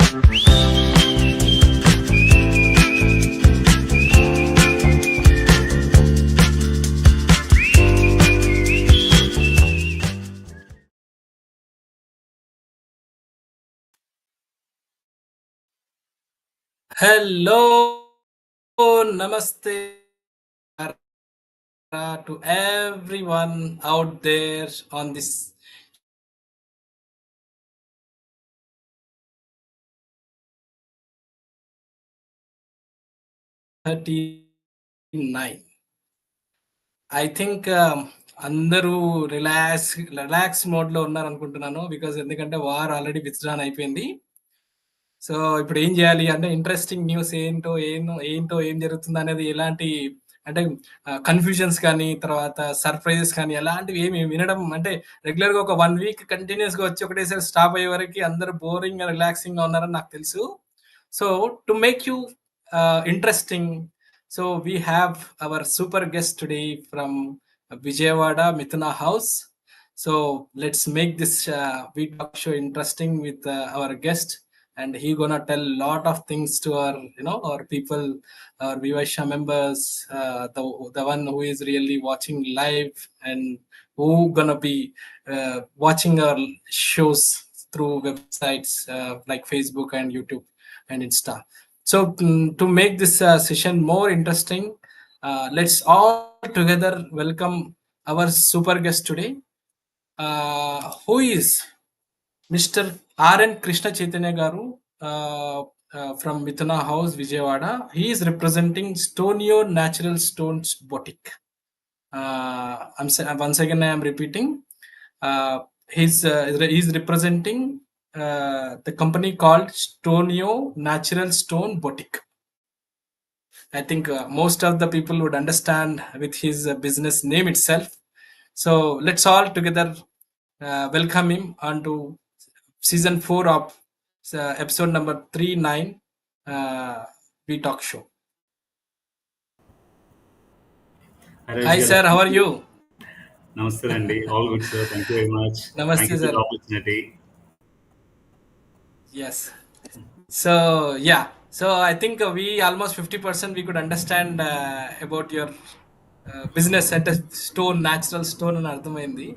Hello, namaste to everyone out there on this 39. I think అందరూ relax మోడ్‌లో ఉన్నారనుకుంటున్నాను. Because ఎందుకంటే war already withdrawn అయిపోయింది. So, ఇప్పుడు ఏం జేయాలి అంటే ఇంట్రెస్టింగ్ న్యూస్ ఏంటో ఏం జరుగుతుందనేది ఎలాంటి అంటే కన్‌ఫ్యూజన్స్ కానీ, తర్వాత సర్ప్రైజెస్ కానీ అలాంటివి ఏమి వినడం అంటే రెగ్యులర్‌గా ఒక 1 వీక్ కంటిన్యూయస్‌గా వచ్చి ఒకటేసారి స్టాప్ అయ్యే వరకి అందరూ బోరింగ్‌గా, రిలాక్సింగ్‌గా ఉన్నారని నాకు తెలుసు. So, to make you interesting, so we have our super guest today from Vijayawada, Mithuna House. So let's make this WeTalk show interesting with our guest, and he gonna tell lot of things to our people, our WeVysya members, the one who is really watching live and who gonna be watching our shows through websites like Facebook and YouTube and Insta. So to make this session more interesting, let's all together welcome our super guest today, who is Mr. R.N. Krishna Chaitanya Garu, from Mithuna House, Vijayawada. He is representing Stonio Natural Stones Boutique. Once again I am repeating. He's representing the company called Stonio Natural Stone Boutique. I think most of the people would understand with his business name itself. So let's all together welcome him onto season 4 of episode number 39 WeTalk show. Hi sir, how are you? Namaste Andy, all good sir, thank you very much. Namaste, thank you sir. for the opportunity. Yes. So yeah, so I think we almost 50% we could understand about your business at a stone, natural stone and అర్థమైంది.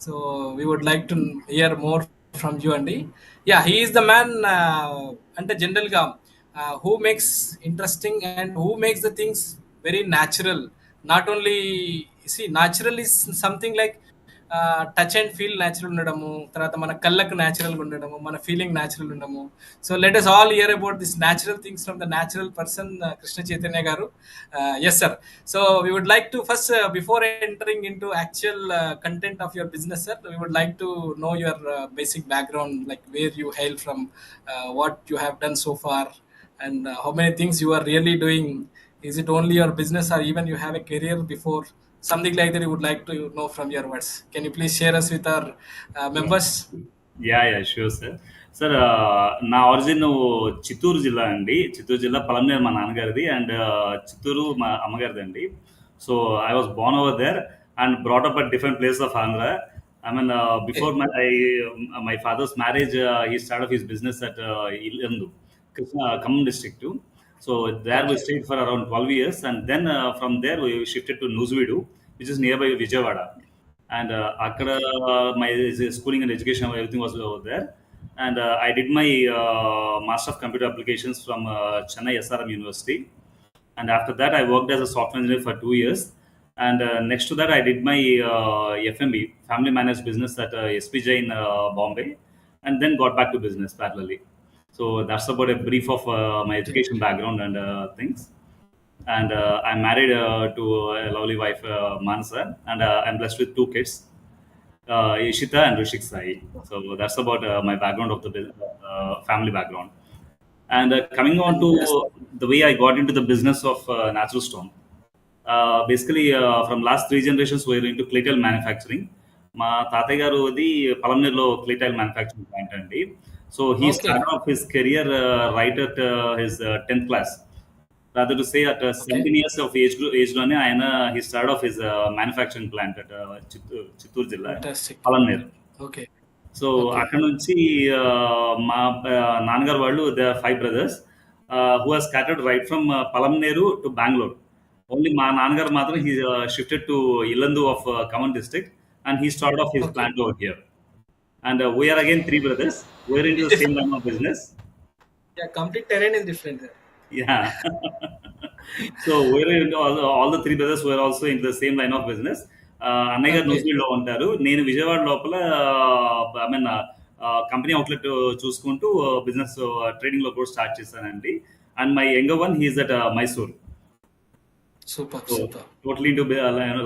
So we would like to hear more from you, Andy. Yeah, he is the man అంటే జనరల్గా who makes interesting and who makes the things very natural. Not only, see, natural is something like touch and feel natural ఉండడము, తర్వాత మన కళ్ళకు న్యాచురల్గా ఉండడము, మన feeling natural ఉండడము. So let us all hear about this natural things from the natural person, Krishna Chaitanya Garu. Yes sir. So we would like to first, before entering into actual content of your business sir, we would like to know your basic background, like where you hail from, what you have done so far, and how many things you are really doing. Is it only your business or even you have a career before? Something like that you would like to know from your words. Can you please share us with our members? Yeah, sure sir. Sir నా origin Chittoor జిల్లా అండి. చిత్తూరు జిల్లా పలంనేరు మా నాన్నగారిది and Chittoor మా అమ్మగారిది అండి. So I was born over there and brought up at different place of Andhra. I mean, before my father's marriage, he started his business at Ilandu, Khammam district too. So there we stayed for around 12 years, and then from there we shifted to Nuzvidu, which is nearby Vijayawada. And akkada my schooling and education, everything was over there. And I did my Master of Computer Applications from Chennai SRM University. And after that, I worked as a software engineer for 2 years. And next to that, I did my FMB, Family Managed Business at SPJ in Bombay, and then got back to business parallelly. So that's about a brief of my education background and things. And I'm married to a lovely wife, Manasa, and I'm blessed with 2 kids, Ishita and Rishik Sai. So that's about my background of the family background. And coming on to the way I got into the business of natural stone. Basically, from last 3 generations, we're into clay tile manufacturing. మా తాతయ్య గారు అది పలంనేరులో clay tile manufacturing plant అండి. So he start off his career right at his 10th class. Rather to say at 17 years of age లోనే ఆయన he start off his manufacturing plant at Chittoor జిల్లా Palamaner. Okay. So okay. అక్కడ నుంచి మా నాన్నగారు వాళ్ళు they are 5 brothers who are scattered right from Palamaner to Bengaluru. Only మా నాన్నగారు మాత్రం hmm. He shifted to Yellandu of Khammam district and he start off his okay. Plant over here. And we are again 3 brothers. We are into the same line of business. Yeah, complete terrain is different there. Yeah. So we're into all the 3 brothers were also into the same line of business. అన్నయ్య గారు Okay. నూజివీడులో ఉంటారు. నేను విజయవాడ లోపల I mean company outlet చూసుకుంటూ business ట్రేడింగ్‌లో కూడా start చేశానండి. And my younger one he is at Mysore. Superb, so superb. Totally into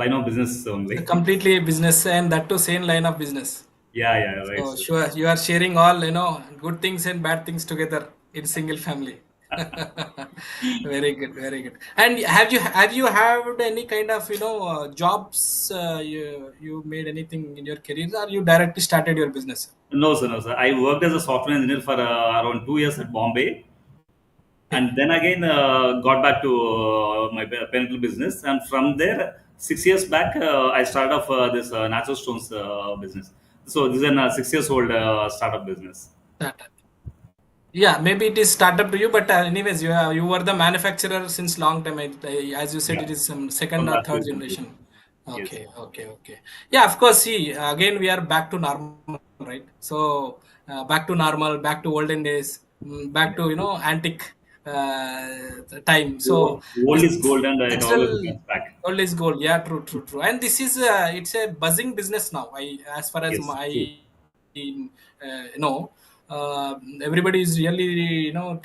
line of business only. So completely business and that too same line of business. Yeah, right, So sir. sure, you are sharing all, good things and bad things together in single family. Very good, very good. And have you had any kind of jobs? You made anything in your career, or you directly started your business? No, sir, no, sir. I worked as a software engineer for around 2 years at Bombay, Okay, and then again got back to my parental business. And from there, 6 years back, I started off this natural stones business. So this is a 6 years old startup business. startup. Yeah, maybe it is startup to you, but anyways, you were the manufacturer since long time. As you said, Yeah, it is some second from or last third year complete. generation. Yes. Okay, okay, okay. Yeah, of course. See, again, we are back to normal, right? So back to normal, back to olden days, back Yes, to yes. antique time. Old So old is gold, and it always natural returns back. old is gold. Yeah, true, true, true. And this is it's a buzzing business now. As far as Yes, my true. know everybody is really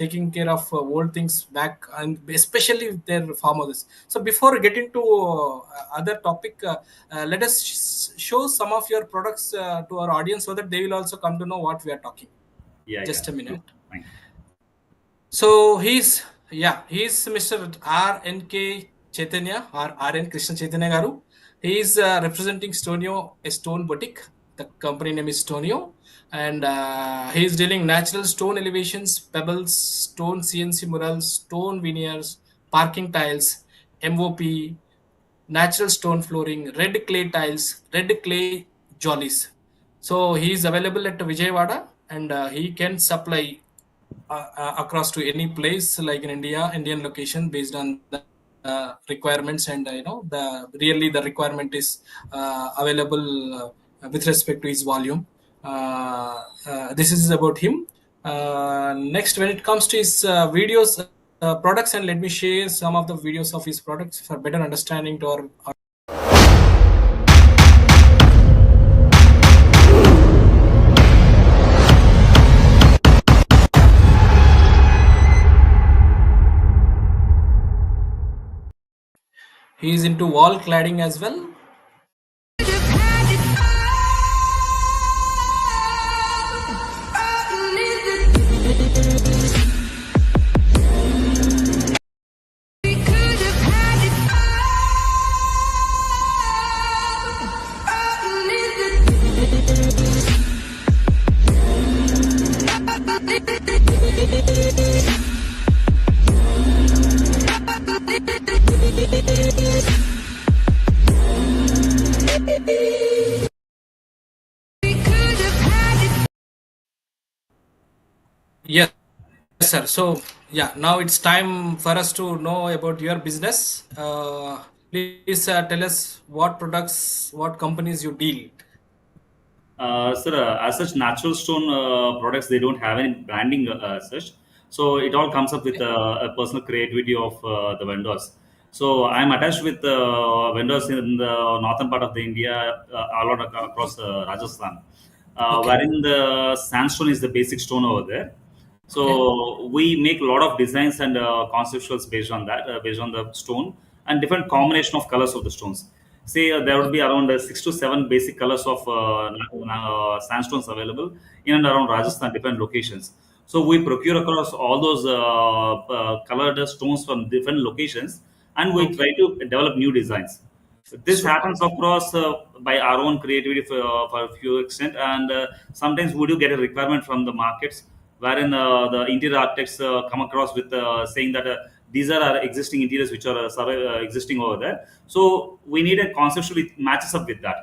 taking care of old things back, and especially with their farmers. So before getting to other topic, let us show some of your products to our audience so that they will also come to know what we are talking. Yeah, yeah, Just a true. minute. Thank you. So he's Mr. R.N.K. Chaitanya or R.N. Krishna Chaitanya Garu. He is representing Stonio, a stone boutique. The company name is Stonio, and he is dealing natural stone elevations, pebbles, stone CNC murals, stone veneers, parking tiles, MOP, natural stone flooring, red clay tiles, red clay jollies. So he is available at Vijayawada, and he can supply across to any place like in India, Indian location based on the requirements, and the really the requirement is available with respect to his volume. This is about him. Next, when it comes to his videos, products, and let me share some of the videos of his products for better understanding to our. He is into wall cladding as well. Yes, sir. So, yeah, now it's time for us to know about your business. Please tell us what products, what companies you deal. Sir, as such, natural stone products, they don't have any branding as such. So it all comes up with Okay. a personal creativity of the vendors. So I'm attached with vendors in the northern part of the India, all across Rajasthan, Okay. wherein the sandstone is the basic stone over there. Okay. So we make a lot of designs and conceptuals based on that, based on the stone and different Mm. combination of colors of the stones. Say there would be around 6 to 7 basic colors of sandstones available in and around Rajasthan, different locations. So we procure across all those colored stones from different locations, and we Okay. try to develop new designs. This Super. happens across by our own creativity for a few extent, and sometimes we do get a requirement from the markets wherein the interior architects come across with saying that these are our existing interiors which are existing over there. So we need a conceptual which matches up with that.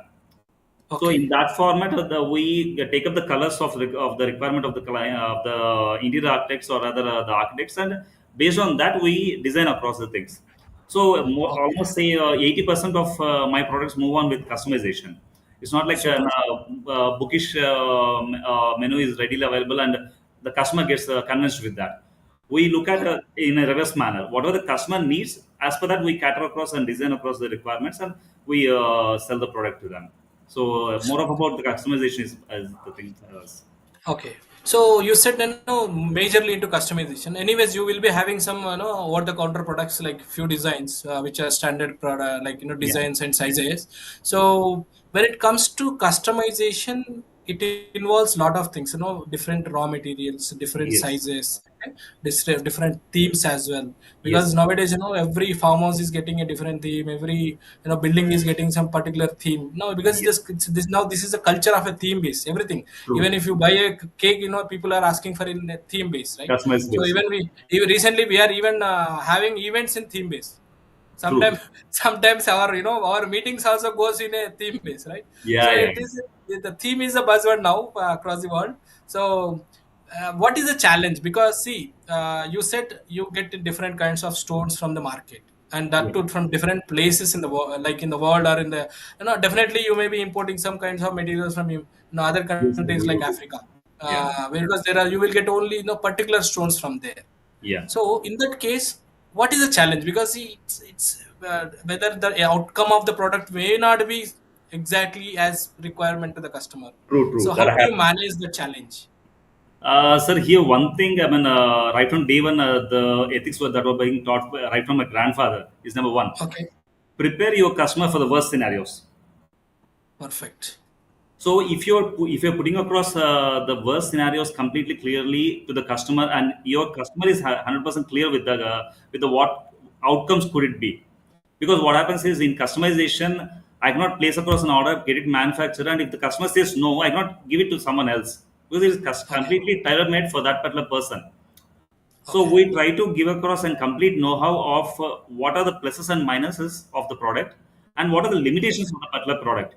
So in Okay. that format, we take up the colors of the requirement of the client, of the interior architects or other the architects, and based on that we design across the things. So Okay. almost say 80% of my products move on with customization. It's not like Super. bookish menu is readily available and the customer gets convinced with that. We look at Okay. in a reverse manner. Whatever the customer needs, as per that we cater across and design across the requirements, and we sell the product to them. So more of about the customization is the thing for us. Okay. So you said majorly into customization. Anyways, you will be having some over the counter products like few designs which are standard product like Yeah. designs and sizes. So when it comes to customization, it involves lot of things. Different raw materials, different Yes. sizes, okay? Different themes as well. Because Yes. nowadays every farmhouse is getting a different theme. Every building is getting some particular theme. No, because Yes. it's this now this is a culture of a theme base. Everything, even True. if you buy a cake, people are asking for in a theme base, right? Customized So base. even even recently we are even having events in theme base. True. Sometimes sometimes our our meetings also goes in a theme base, right? Yeah. So Yeah. it is the theme is a buzzword now across the world. So what is the challenge? Because see, you said you get different kinds of stones from the market, and that Yeah. too from different places in the world, like in the world or in the definitely you may be importing some kinds of materials from other Yes. countries We like do. Africa, Yeah. because there are you will get only particular stones from there. Yeah. So in that case, what is the challenge? Because see, it's whether the outcome of the product may not be exactly as requirement to the customer. True. So True. how That do you happens. manage the challenge? Sir, here one thing, I mean, right from day one, the ethics that were being taught right from my grandfather is number one. Okay, Prepare your customer for the worst scenarios. perfect. So if you're putting across the worst scenarios completely clearly to the customer, and your customer is 100% clear with the what outcomes could it be, because what happens is in customization, I cannot place across an order, get it manufactured, and if the customer says no, I cannot give it to someone else because it is Okay, completely tailor made for that particular person. So okay, we try to give across and complete know-how of what are the pluses and minuses of the product and what are the yes, limitations of the particular product.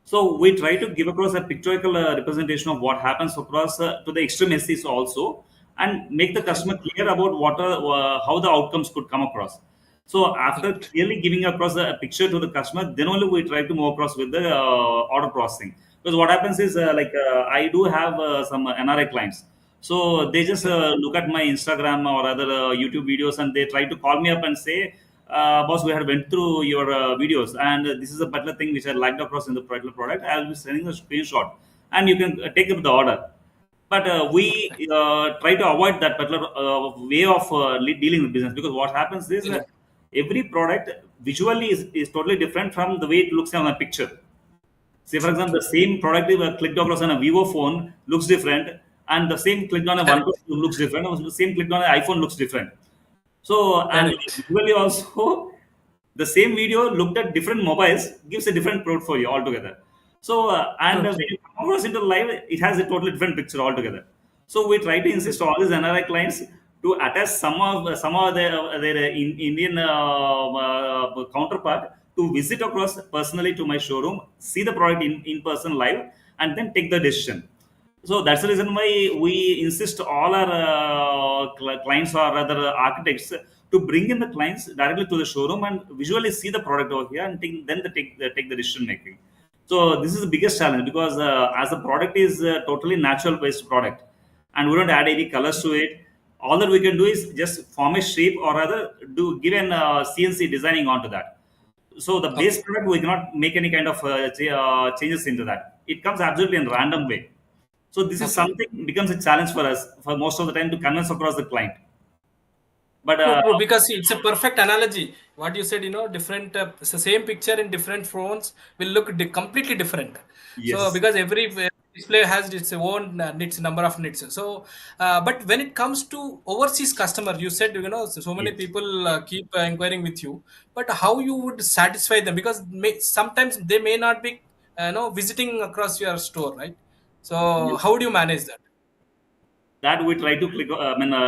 So we try to give across a pictorial representation of what happens across to the extremities also, and make the okay, customer clear about what are how the outcomes could come across. So after correct. clearly giving across a picture to the customer, then only we try to move across with the order processing. Because what happens is I do have some NRI clients, so they just Okay, look at my Instagram or other YouTube videos, and they try to call me up and say, "Boss, we had went through your videos, and this is a particular thing which I liked across in the particular product. I'll be sending a screenshot, and you can take up the order." But we perfect. try to avoid that particular way of dealing with business, because what happens is Yeah, every product visually is totally different from the way it looks on a picture. Say, for true, example, true. the same product clicked across on a Vivo phone looks different, and the same clicked on a OnePlus Correct, looks different, or the same clicked on an iPhone looks different. So, and correct. visually also, the same video looked at different mobiles gives a different portfolio altogether. So, and True, when true. you come across into live, it has a totally different picture altogether. So, we try to insist all these NRI clients to attach some of their Indian counterpart to visit across personally to my showroom, see the product in person live, and then take the decision. So that's the reason why we insist all our clients or other architects to bring in the clients directly to the showroom and visually see the product over here, and then they take the decision making. So this is the biggest challenge, because as the product is a totally natural based product, and we don't add any colors to it. All that we can do is just form a shape, or rather do give an CNC designing onto that. So the base Okay, product we cannot make any kind of changes into that. It comes absolutely in random way. So this is okay. something becomes a challenge for us for most of the time to convince across the client. But True, true. Because see, it's a perfect analogy. What you said, different, it's the same picture in different phones will look completely different. So, yes, because every display has its own nits, number of nits. So, but when it comes to overseas customer, you said, so many yes, people keep inquiring with you, but how you would satisfy them? Because sometimes they may not be, visiting across your store, right? So, yes. how do you manage that? That we try to click,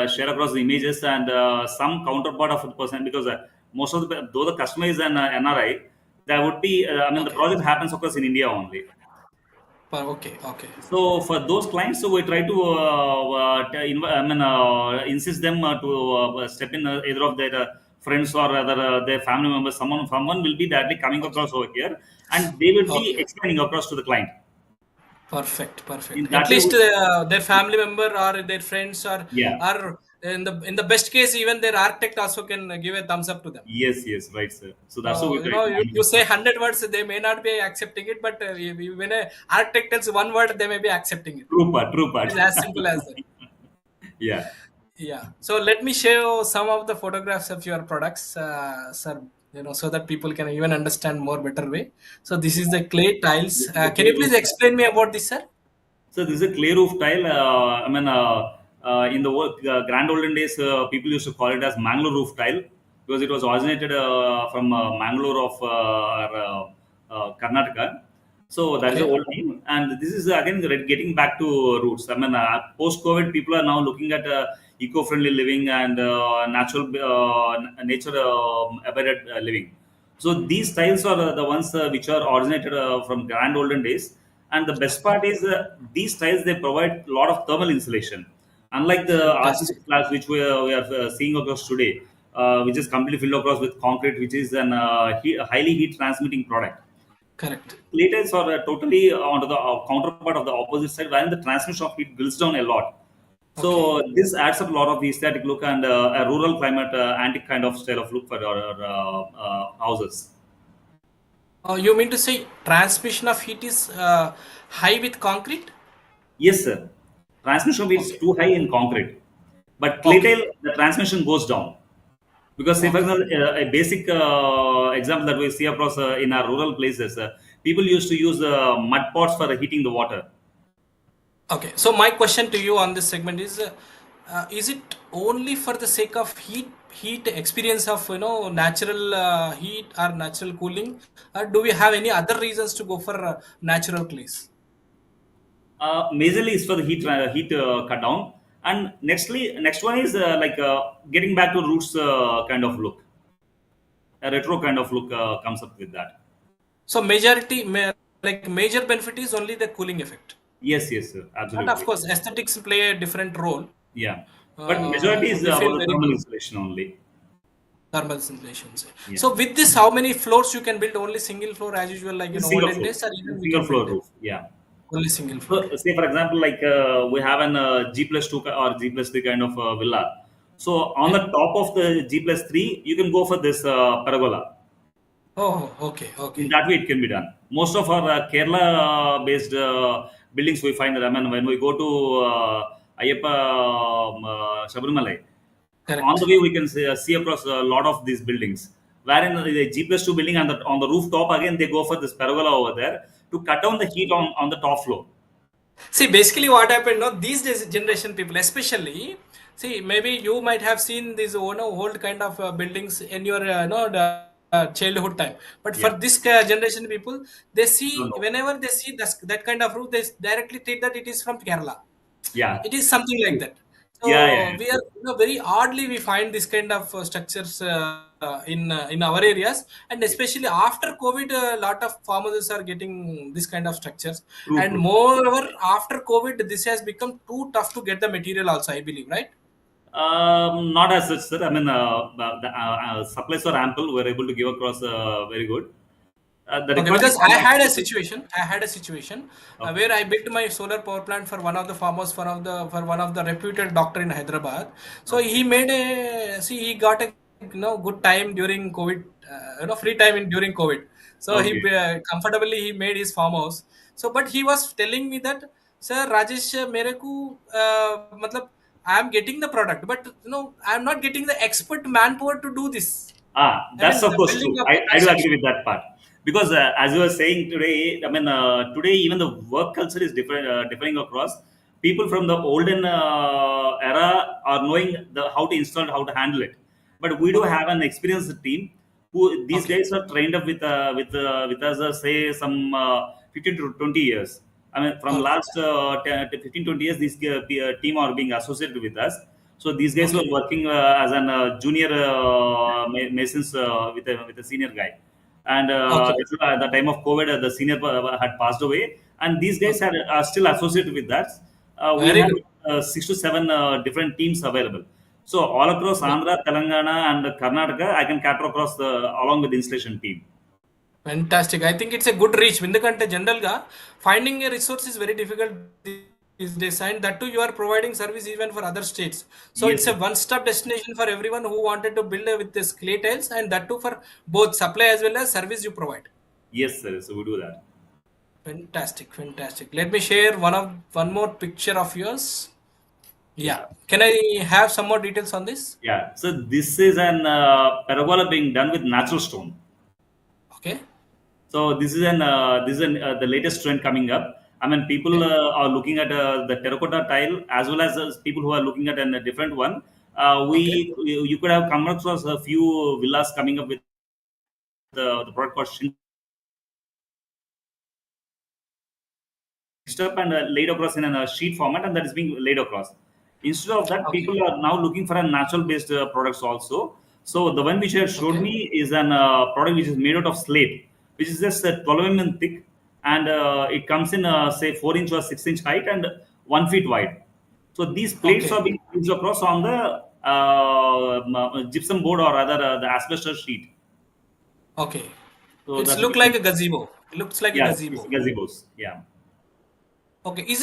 share across the images and some counterpart of the person, because most of the though the customer is an NRI, there would be, the Okay, project happens across in India only. Okay, okay. So for those clients, so we try to insist them to step in either of their friends or other their family members. Someone will be directly coming Okay, across over here, and they will be okay. explaining across to the client. Perfect, In perfect. At that way, least their family member or their friends yeah, or in the best case, even their architect also can give a thumbs up to them. yes, yes, right, sir. So that's what So we try to you manage. say 100 words, they may not be accepting it, but when a architect tells one word, they may be accepting it. True part, true part. It's as simple as that. Yeah. Yeah. So let me show some of the photographs of your products, sir. So that people can even understand more better way. So this is the clay tiles. This is a Can you clay please roof. explain me about this, sir? So this is a clay roof tile. In the grand olden days, people used to call it as Mangalore roof tile because it was originated from Mangalore of Karnataka. So that is the Okay. old name, and this is again getting back to roots. Post-COVID, people are now looking at eco-friendly living and natural nature abided living. So these tiles are the ones which are originated from grand olden days, and the best Okay. part is these tiles they provide a lot of thermal insulation. Unlike the Fantastic. RCC slabs which we are seeing across today, which is completely filled across with concrete, which is an highly heat transmitting product. Correct. Clay tiles are totally onto the counterpart of the opposite side, wherein the transmission of heat drills down a lot. Okay. So this adds up a lot of the aesthetic look and a rural climate, antique kind of style of look for our houses. You mean to say transmission of heat is high with concrete? Yes, sir. Transmission speed is Okay. too high in concrete, but clay Okay. tile the transmission goes down because, say for Okay. example, a basic example that we see across in our rural places, people used to use mud pots for heating the water. Okay. So my question to you on this segment is it only for the sake of heat experience of natural heat or natural cooling, or do we have any other reasons to go for natural clays? Majorly is for the heat cut down, and next one is getting back to roots kind of look, a retro kind of look comes up with that. So like major benefit is only the cooling effect, Yes, yes, sir, but of absolutely. course aesthetics play a different role. Yeah, but majority is We feel about the very thermal good. insulation only. Thermal simulations. Yeah, So with this, how many floors you can build? Only single floor as usual, like in this single olden floor, days, or even we single can floor build roof. Yeah. only single floor. So, say for example, like we have an G plus two or G plus three kind of villa. So on the Okay. top of the G plus three, you can go for this paragola. Oh, okay, In okay. that way, it can be done. Most of our Kerala based buildings, we find that, when we go to Ayyappa Shabarimala, on the Correct. way we can see across a lot of these buildings. Wherein the G plus two building and on the rooftop again they go for this paragola over there to cut down the heat on the top floor. See, basically, what happened? No, these days generation people, especially, see, maybe you might have seen these old kind of buildings in your childhood time. But for Yeah, this generation people, they don't see know. whenever they see that kind of roof, they directly think that it is from Kerala. Yeah, It is something like that. yeah, yeah, So we are, very oddly we find this kind of structures in our areas, and yeah. especially after COVID, a lot of farmers are getting this kind of structures. True, And true. moreover, after COVID, this has become too tough to get the material. Also, I believe, right? Not as such, sir. The supplies are ample. We're able to give across very good. The Okay, requirement because on I had a situation okay, where I built my solar power plant for one of the farmers, for one of the reputed doctor in Hyderabad. So okay, he made he got a good time during COVID, free time during COVID. So he okay. comfortably he made his farmhouse. So but he was telling me that, sir Rajesh, मेरे को मतलब I am getting the product, but I am not getting the expert manpower to do this. I That's mean, of the course building true. of the I do agree construction. with that part because as you were saying today, today even the work culture is different, differing across. People from the olden era are knowing how to install, how to handle it. But we do Okay. have an experienced team who these Okay. guys are trained up with us, say some 15 to 20 years. From All right. last 10 to 15 20 years, this team are being associated with us. So these guys were Okay. working as an junior masons with a senior guy, and Okay. at the time of COVID, the senior had passed away, and these guys are still associated with that. We Very have good. 6 to 7 different teams available. So all across Yeah. Andhra, Telangana, and Karnataka, I can cater across along with the installation team. Fantastic. I think it's a good reach. ఎందుకంటే జనరల్‌గా finding a resource is very difficult these days, and that too you are providing service even for other states. So Yes, it's a one-stop destination for everyone who wanted to build with this clay tiles, and that too for both supply as well as service you provide. yes, sir. So we do that. Fantastic, fantastic. Let me share one more picture of yours. Yeah. Yeah. Can I have some more details on this? Yeah. So this is an pergola being done with natural stone. Okay. So this is the latest trend coming up. I mean, people Okay. are looking at the terracotta tile as well as people who are looking at a different one. Okay. You could have come across a few villas coming up with the product called up and laid across in a sheet format, and that is being laid across. Instead of that, Okay. people are now looking for a natural based products also. So the one which you have showed Okay. me is an product which is made out of slate, which is just 12 mm thick, and it comes in say 4-inch or 6-inch height and 1 feet wide. So these plates are Okay. being used across on the gypsum board or rather the asbestos sheet. Okay. So It's that's look like a gazebo. It looks like a yeah, it's gazebo. gazebos. Yeah. Okay. Is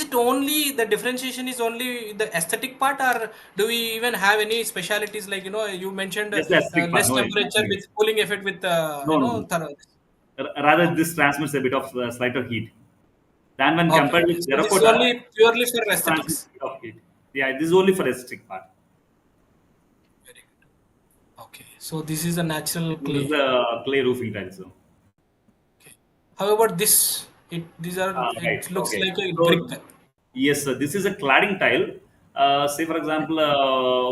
it only the differentiation is only the aesthetic part, or do we even have any specialities like you mentioned Just the aesthetic part. less No, temperature nothing with else. cooling effect with No, no, no. thorough. Rather, Okay. this transmits a bit of slighter heat than when Okay. compared Okay. with So this is terracotta. only purely for This transmits aesthetics. a bit of heat. Yeah, this is only for aesthetic part. Very good. Okay. So this is a natural This is clay. the clay roofing tile. So, Okay. How about this? These are right, it looks okay. like a brick. So, yes, sir, this is a cladding tile. Say, for example,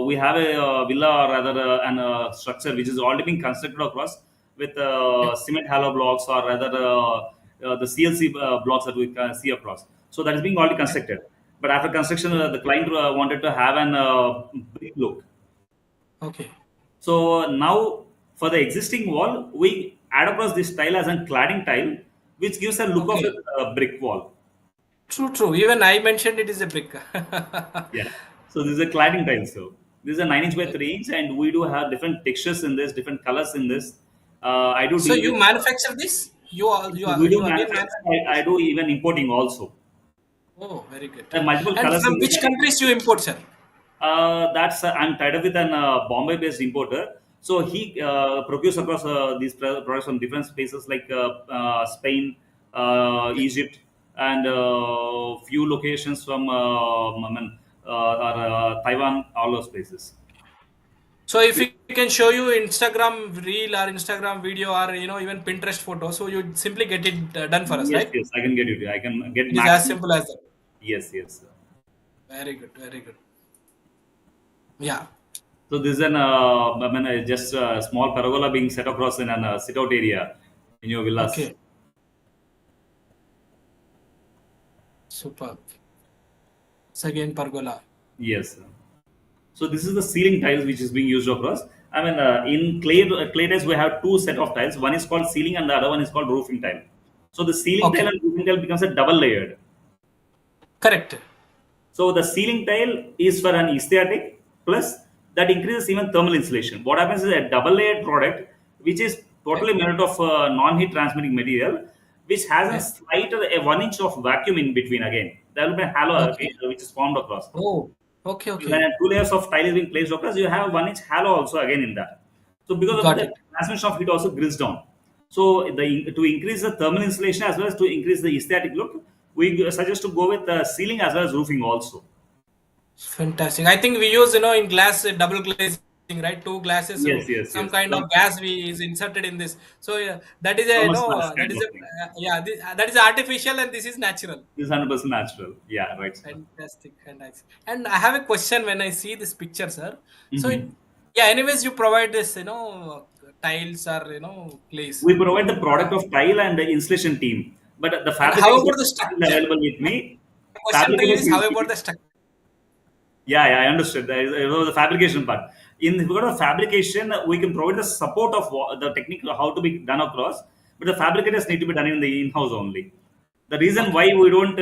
we have a villa or rather an structure which is already being constructed across with Okay. cement hollow blocks or rather the CLC blocks that we can see across. So that is being already Okay. constructed. But after construction, the client wanted to have an brick look. Okay. So now for the existing wall, we add across this tile as a cladding tile, which gives a look of Okay. a brick wall. True. True. Even I mentioned it is a brick. Yeah. So this is a cladding tile. So this is a 9-inch by 3-inch, and we do have different textures in this, different colors in this. I do So deal you with. manufacture this? We do You again manufacture. manufacture I this? do even importing also. Oh, very good. There are multiple And colors from in this. which countries you import, sir? That's I'm tied up with an Bombay-based importer. So he procures across these products from different places like Spain, Okay. Egypt, and few locations from Taiwan, all those places. So if we can show you Instagram reel or Instagram video or even Pinterest photo, so you simply get it done for us, Yes, right? yes, I can get it. I can get It is as maximum. simple as that. Yes, yes. Very good, very good. Yeah. So this is an just a small pergola being set across in an sit-out area in your villas. Okay. Superb. It's again pergola. Yes. So this is the ceiling tiles which is being used across. I mean, in clay tiles we have two set of tiles. One is called ceiling and the other one is called roofing tile. So the ceiling tile Okay. and roofing tile becomes a double layered. Correct. So the ceiling tile is for an aesthetic plus that increases even thermal insulation. What happens is a double layered product which is Okay. totally made out of non-heat transmitting material, which has a Okay. slight 1 inch of vacuum in between again. There will be a halo Okay. which is formed across. Oh. Okay. When Okay. two layers of tile is being placed across, you have 1 inch halo also again in that. So because of it, Got the it. transmission of heat also grills down. So to increase the thermal insulation as well as to increase the aesthetic look, we suggest to go with the ceiling as well as roofing also. Fantastic. I think we use, in glass double glazing, right? Two glasses, so Yes, yes, some yes. kind of gas we is inserted in this. So yeah, that is a, Thermal slash that kind is of a, thing. that is artificial and this is natural. This is 100% natural. Yeah, right. Sir. Fantastic, fantastic. And I have a question when I see this picture, sir. So Mhm. yeah, anyways, you provide this, tiles or, clays. We provide the But, product of tile and the installation team, but the and how fabricator about the is structure? available with me. The question to you Fabricators is how will about the structure? Yeah, yeah, I understood. There is the fabrication part. In regard of fabrication, we can provide the support of the technique how to be done across, but the fabricators need to be done in the in-house only. The reason Okay. why we don't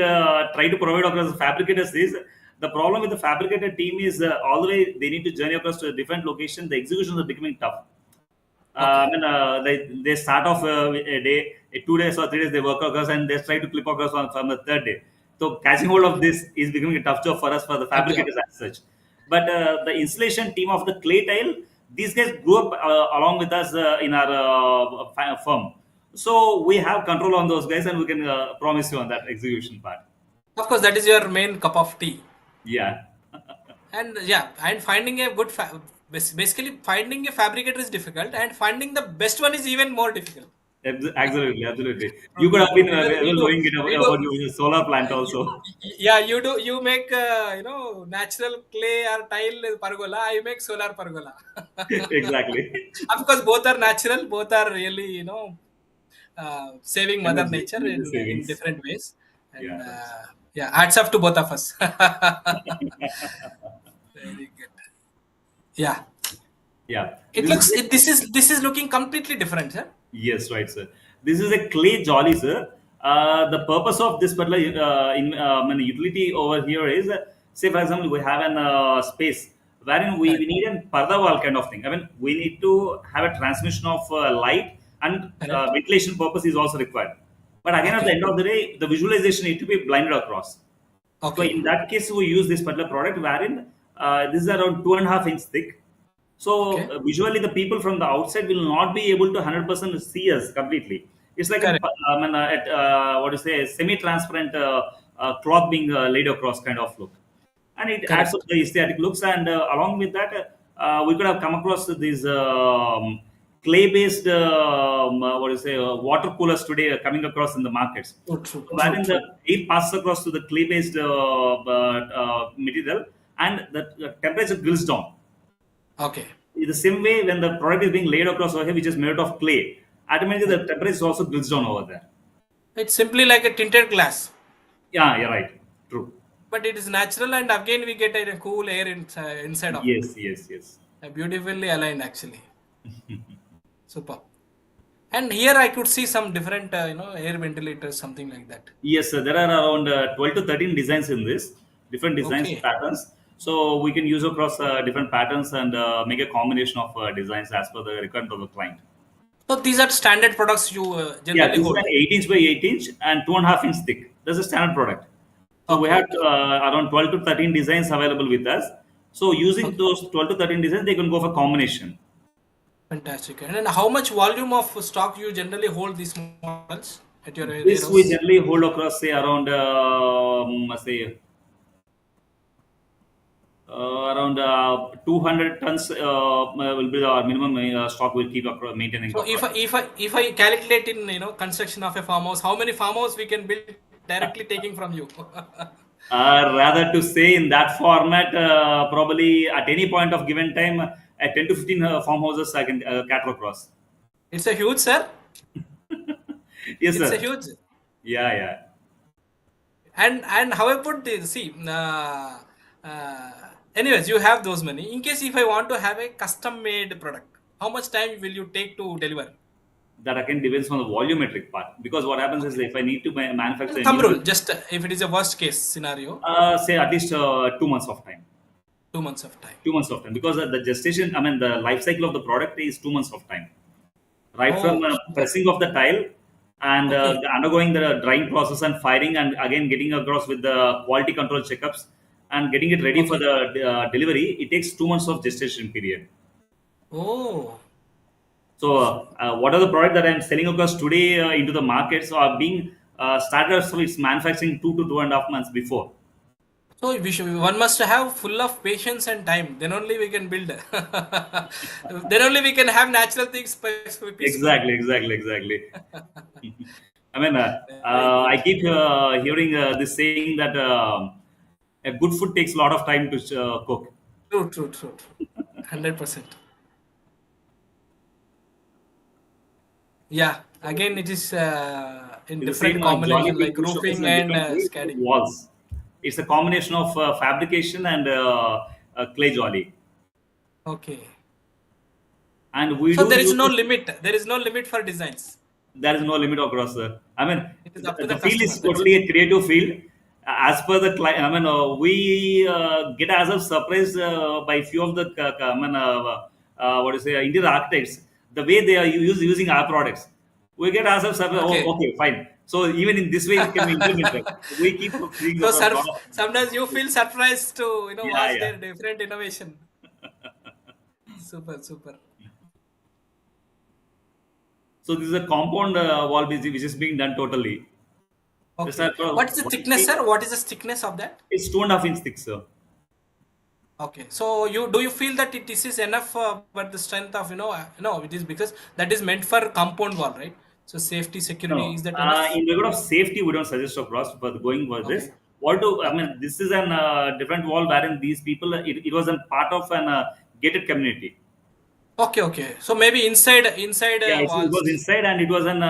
try to provide across the fabricators is the problem with the fabricator team is all the way they need to journey across to a different location. The executions are becoming tough. Okay. They start off a day, 2 days or 3 days they work across and they try to clip across from the third day. So catching hold of this is becoming a tough job for us for the Tough job. fabricators as such. But the installation team of the clay tile, these guys grew up along with us in our firm. So we have control on those guys and we can promise you on that execution part. Of course, that is your main cup of tea. Yeah. And yeah, and finding a good basically finding a fabricator is difficult, and finding the best one is even more difficult. Absolutely, absolutely. True, You could true, have true. been Because well knowing it we do, about your solar plant also. yeah, you make natural clay or tile pergola. I make solar pergola. Exactly. Of course, both are natural. Both are really saving Mother Nature Energy in savings. different ways. And Yeah, that's yeah, hats off to both of us. Very good. Yeah, yeah. it looks. This is looking completely different, sir. Yes, right, sir. This is a clay jolly, sir. The purpose of this particular utility over here is, say, for example, we have an space wherein we Correct. need a parda wall kind of thing. I mean, we need to have a transmission of light and Correct. ventilation purpose is also required. But again, at the Okay. end of the day, the visualization need to be blinded across. So Okay. in that case, we use this particular product wherein this is around 2.5 inch thick. So Okay. visually, the people from the outside will not be able to 100% see us completely. It's like Correct. what do you say, semi-transparent cloth being laid across kind of look, and it adds up Correct. the aesthetic looks. And along with that, we could have come across these clay-based what do you say water coolers today coming across in the markets. True. True. So True. wherein the True. air passes across to the clay-based material, and the temperature drills down. Okay. In the same way, when the product is being laid across over here, which is made of clay, automatically the temperature is also builds down over there. It's simply like a tinted glass, Yeah, you're right. True. but it is natural, and again we get a cool air inside of it. Yes, yes, yes. Beautifully aligned, actually. Super. And here I could see some different, air ventilators, something like that. Yes, sir. There are around 12 to 13 designs in this, different designs, Okay. patterns. So we can use across different patterns and make a combination of designs as per the requirement of the client. So these are standard products you Yeah, generally this is an hold. 8 inch by 8 inch and 2.5 inch thick. That's a standard product. So we Okay. have Okay. around 12 to 13 designs available with us. So using Okay. those 12 to 13 designs, they can go for combination. Fantastic. And then how much volume of stock you generally hold these models at your This we warehouse? generally hold across say around say around 200 tons will be our minimum stock we'll keep maintaining So across. if I calculate in construction of a farmhouse, how many farmhouse we can build directly taking from you? Rather to say in that format, probably at any point of given time, at 10 to 15 farmhouses I can cater across. It's a huge, sir. Yes, It's a sir. huge. Yeah, yeah. And how I put this, see, anyways, you have those many. In case if I want to have a custom made product, how much time will you take to deliver? That again depends on the volumetric part. Because what happens is Okay. if I need to manufacture a Thumb new, rule, just if it is a worst case scenario, say at least 2 months of time. 2 months of time. 2 months of time because the gestation, I mean, the life cycle of the product is 2 months of time. Right from Oh, super. pressing of the tile and Okay. undergoing the drying process and firing, and again getting across with the quality control checkups and getting it ready for Okay. the delivery, it takes 2 months of gestation period. Oh, So, super. what are the product that I'm selling across today into the markets are being started so it's manufacturing 2 to 2.5 months before. One must have full of patience and time. Then only we can build. Then only we can have natural things peacefully. Exactly, exactly, exactly. I mean, Very good. I keep hearing this saying that a good food takes a lot of time to cook. True, true, true, true. 100%. Yeah. Again, it is in It's the same different jolly combination being like pushed across roofing in a and different way with scatting. walls. It's a combination of fabrication and clay jolly. Okay. And we So do there is use no this. limit. There is no limit for designs. there is no limit across, sir. I mean, It is up to the the field customer. is That's totally it. a creative field. As per the client, I mean, we get ourselves surprised by few of the I mean, what is say Indian architects, the way they are using our products. We get ourselves surprised. Oh, Okay. okay, fine. So even in this way, it can be implemented. We keep seeing So, across sir, a lot of. sometimes you feel surprised to Yeah, watch yeah. their different innovation. Super, super. So this is a compound wall which is being done totally. Just Okay. across What is the one thickness, sheet. sir? What is the thickness of that? It's 2.5 inch thick, sir. Okay. So you feel that this is enough but the strength of no, it is because that is meant for compound wall, right? So safety, security, No, is that enough? in regard of safety, we don't suggest across for going for this. Okay. What do I Okay. mean? This is an different wall wherein these people, it was a part of an gated community. Okay. Okay. So maybe inside Yeah, it was walls. inside and it was an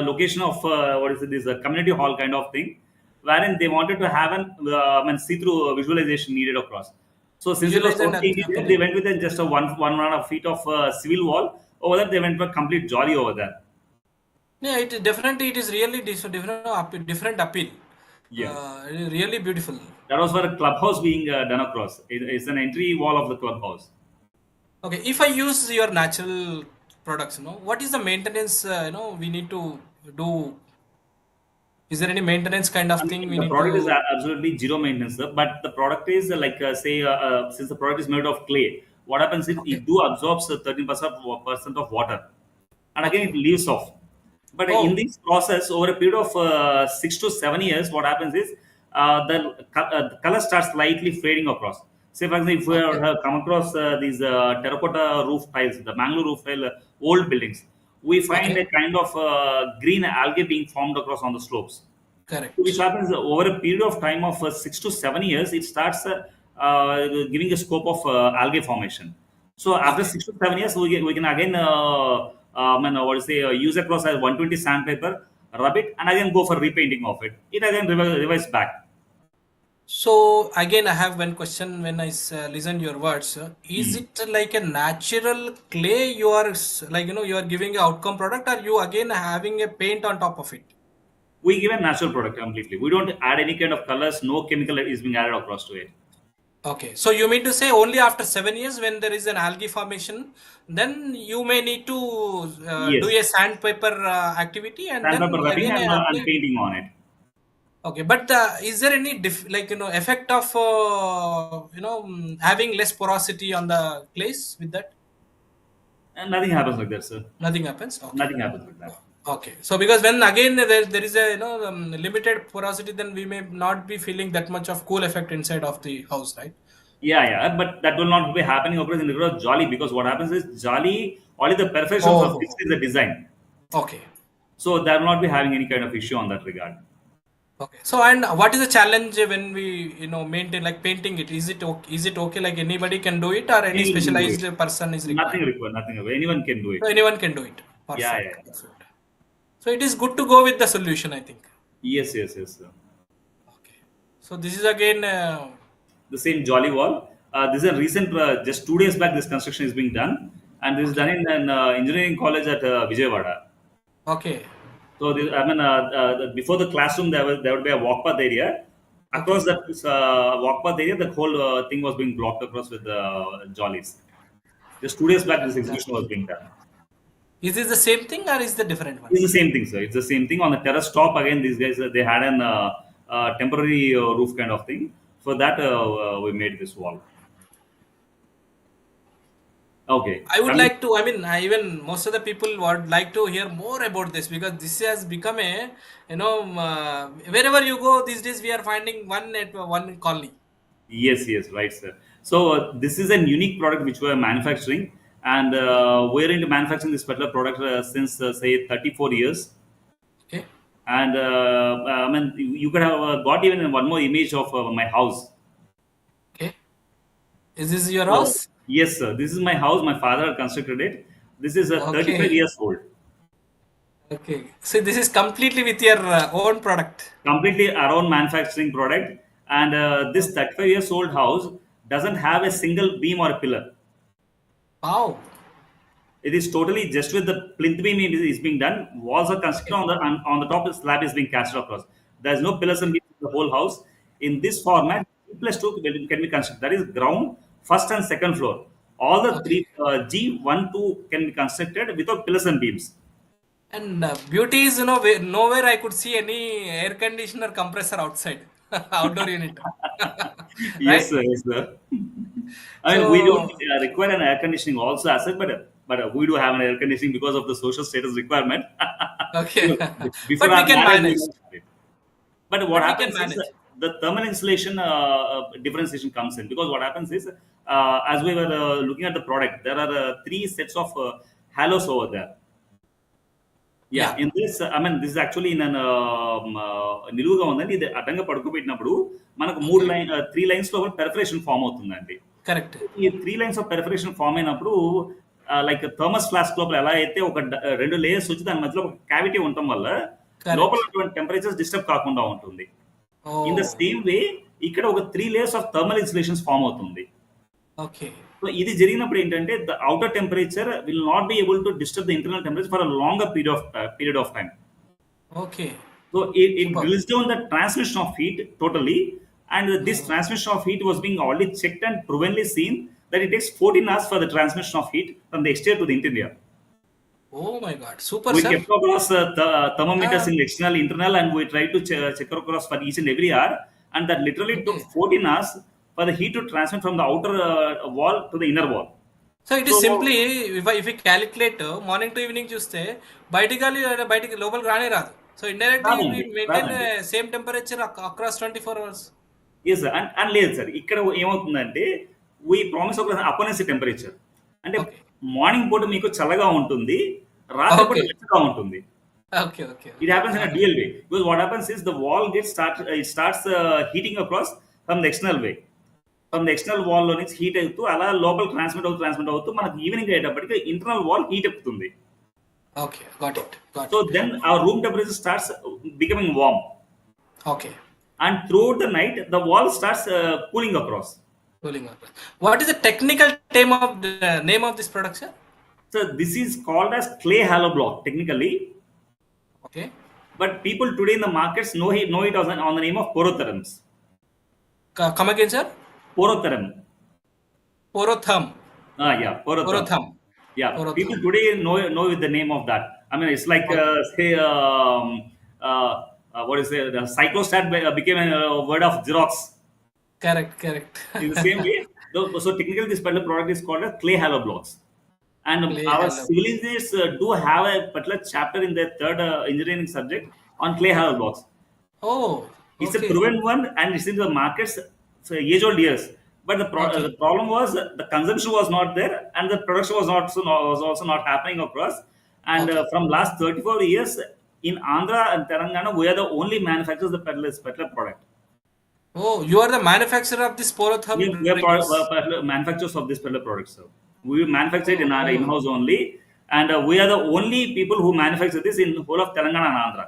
location of what is it? This community hall kind of thing, wherein they wanted to have an I mean see-through visualization needed across. So since it was Visualize and totally interior, they appealing. went with just a one and a half feet of civil wall. Over that, they went for complete jolly over there. Yeah, it is really different appeal. Yeah. It is really beautiful. That was for a clubhouse being done across. It's an entry wall of the clubhouse. Okay, if I use your natural products, what is the maintenance, we need to do? Is there any maintenance kind I of thing mean, we the need product is to? absolutely zero maintenance, sir, but the product is say, since the product is made of clay, what happens is Okay, it do absorbs 13% of water, and again it okay. leaves off. But in Oh, this process, over a period of 6 to 7 years, what happens is the color starts slightly fading across. Say, for example, if we okay, have come across these terracotta roof tiles, the Mangalore roof tile, old buildings, we find okay. a kind of green algae being formed across on the slopes, which Correct. happens over a period of time of 6 to 7 years. It starts giving a scope of algae formation. So after Okay. 6 to 7 years, we can again what to say use across as 120 sandpaper, rub it, and again go for repainting of it. It again revives back. So again, I have one question when I listen your words. Is Hmm. it like a natural clay you are you are giving a outcome product, or you again having a paint on top of it? We give a natural product completely. We don't add any kind of colors. No chemical is being added across to it. Okay, so you mean to say only after 7 years, when there is an algae formation, then you may need to do Yes, a sandpaper activity and sandpaper then rubbing again and apply. painting on it. Okay, but is there any effect of having less porosity on the clays with that? And nothing happens like that, sir. Nothing happens. Okay. Nothing happens like that. Okay, so because when again there is a limited porosity, then we may not be feeling that much of cool effect inside of the house, right? Yeah, yeah, but that will not be happening across in the regard of Jolly, because what happens is Jolly, only the perfections are fixed Oh, in the design. okay. So they will not be having any kind of issue on that regard. Okay. So, and what is the challenge when we, maintain like painting it? Is it okay? Like anybody can do it, or any Anyone can do it. specialized person is Nothing required? required, nothing required. Anyone can do it. So anyone can do it. Yeah, Perfect. yeah, yeah. Perfect. So it is good to go with the solution, I think. Yes, yes, yes, sir. Okay. So this is again. The same Jolly wall. This is a recent, just 2 days back, this construction is being done. And this is done Okay. in an engineering college at Vijayawada. Okay. So, I mean, before the classroom, there would be a walk path area. Across Okay. that walk path area, the whole thing was being blocked across with jollies. Just 2 days back, this exhibition was Fantastic. being done. Is this the same thing or is the different one? It's the same thing, sir. It's the same thing on the terrace top. Again, these guys they had an temporary roof kind of thing. For that, we made this wall. Okay, I would coming. like to. I mean, even most of the people would like to hear more about this because this has become a, wherever you go these days, we are finding one at one colony. Yes, yes, right, sir. So this is a unique product which we are manufacturing, and Okay. we're into manufacturing this particular product since say 34 years. Okay. And I mean, you could have got even one more image of my house. Okay. Is this your So house? yes, sir. This is my house. My father constructed it. This is 35 Okay. years old. Okay. So this is completely with your own product. Completely our own manufacturing product. And this Okay. 35 years old house doesn't have a single beam or a pillar. Wow. It is totally just with the plinth beam is being done. Walls are constructed Okay. on the top. Slab is being cast across. There is no pillars and beams in the whole house. In this format, G plus two can be constructed. That is ground, first and second floor. All the Okay. three G1, 2 can be constructed without pillars and beams. And beauty is, nowhere I could see any air conditioner compressor outside, outdoor unit, Yes, right? sir. Yes, sir. I mean, we don't So, require an air conditioning also as such, but we do have an air conditioning because of the social status requirement. okay, Before but we our can marriage, we manage. don't have it. But what But we can happens is manage. the thermal insulation differentiation comes in, because what happens is, as we were looking at the product, there are three sets of halos over there. Yeah, Yeah, in this, I mean, this is actually in an నిలువుగా ఉందండి. ఇది అడ్డంగా పడుకోబెట్టినప్పుడు మనకు okay, three lines లో పెర్ఫరేషన్ form అవుతుందండి. correct. ఈ three lines of పెర్ఫరేషన్ form అయినప్పుడు, like thermos flask లోపల ఎలా అయితే ఒక రెండు లేయర్స్ వచ్చి దాని మధ్యలో ఒక క్యావిటీ ఉండటం వల్ల లోపల Correct. ఉన్నటువంటి టెంపరేచర్స్ డిస్టర్బ్ కాకుండా ఉంటుంది. In the Oh, same way ఇక్కడ ఒక three layers of thermal insulations form అవుతుంది. okay, సో ఇది జరిగినప్పుడు ఏంటంటే the outer temperature will not be able to disturb the internal temperature for a longer period of time. okay. So it Super. drills down the transmission of heat totally, and this Oh, transmission of heat was being already checked and provenly seen that it takes 14 hours for the transmission of heat from the exterior to the interior. oh my God, super, We sir. kept across thermometers Ah, in the external, internal, and we tried to check across for each and every hour, and that literally took okay. 14 hours for the heat to transmit from the outer wall to the inner wall. So it is So, simply, if we calculate morning to evening చూస్తే బయటికి గాలి బయటికి లోపలికి రానే రాదు. So indirectly వి రాదండి, maintain రాదండి. Same temperature across 24 hours. Yes sir. And లేదు సార్, ఇక్కడ ఏమవుతుందంటే వీ ప్రామిస్ ఒక అపోనెన్సీ టెంపరేచర్. అంటే ఓకే, మార్నింగ్ పూట మీకు చల్లగా ఉంటుంది, రాత్రి పూట ఓకే, వెచ్చగా ఉంటుంది. Okay, okay, It okay. happens in a dual way, because what happens is the wall it starts heating across from the external way. From the external wall లో నుంచి హీట్ అవుతూ అలా లోపల ట్రాన్స్మిట్ అవుతూ మనకి ఈవినింగ్ అయ్యేటప్పటికి ఇంటర్నల్ వాల్ హీట్ ఎక్కుతుంది. Okay, got it, got So it. then our room temperature starts becoming warm, okay, and throughout the night the wall starts cooling across. Cooling. What is the technical name of this product, sir? So this is called as clay hollow block technically, okay, but people today in the markets know it as on the name of porotherms. Come again, sir? Porotherm. పోరోథమ్. Yeah, porotherm. పోరోథమ్. Yeah, people పోరోథమ్. today know with the name of that. I mean, it's like okay, say what is it? The cyclostat became a word of Xerox. Correct, correct. In the same way, so technically this particular product is called as clay hollow blocks. And clay our hello. civil engineers do have a particular chapter in their third engineering subject on clay hollow blocks. Oh, It's a okay, proven one, and it's in the markets for age-old years. But okay, the problem was the consumption was not there, and the production was also not happening across. And okay. from last 34 years in Andhra and Telangana, we are the only manufacturers of the particular product. Oh, you are the manufacturer of this Porotham We are rings. manufacturers of this particular product, sir. We manufacture it in our Oh, in-house only, and we are the only people who manufacture this in the whole of Telangana and Andhra.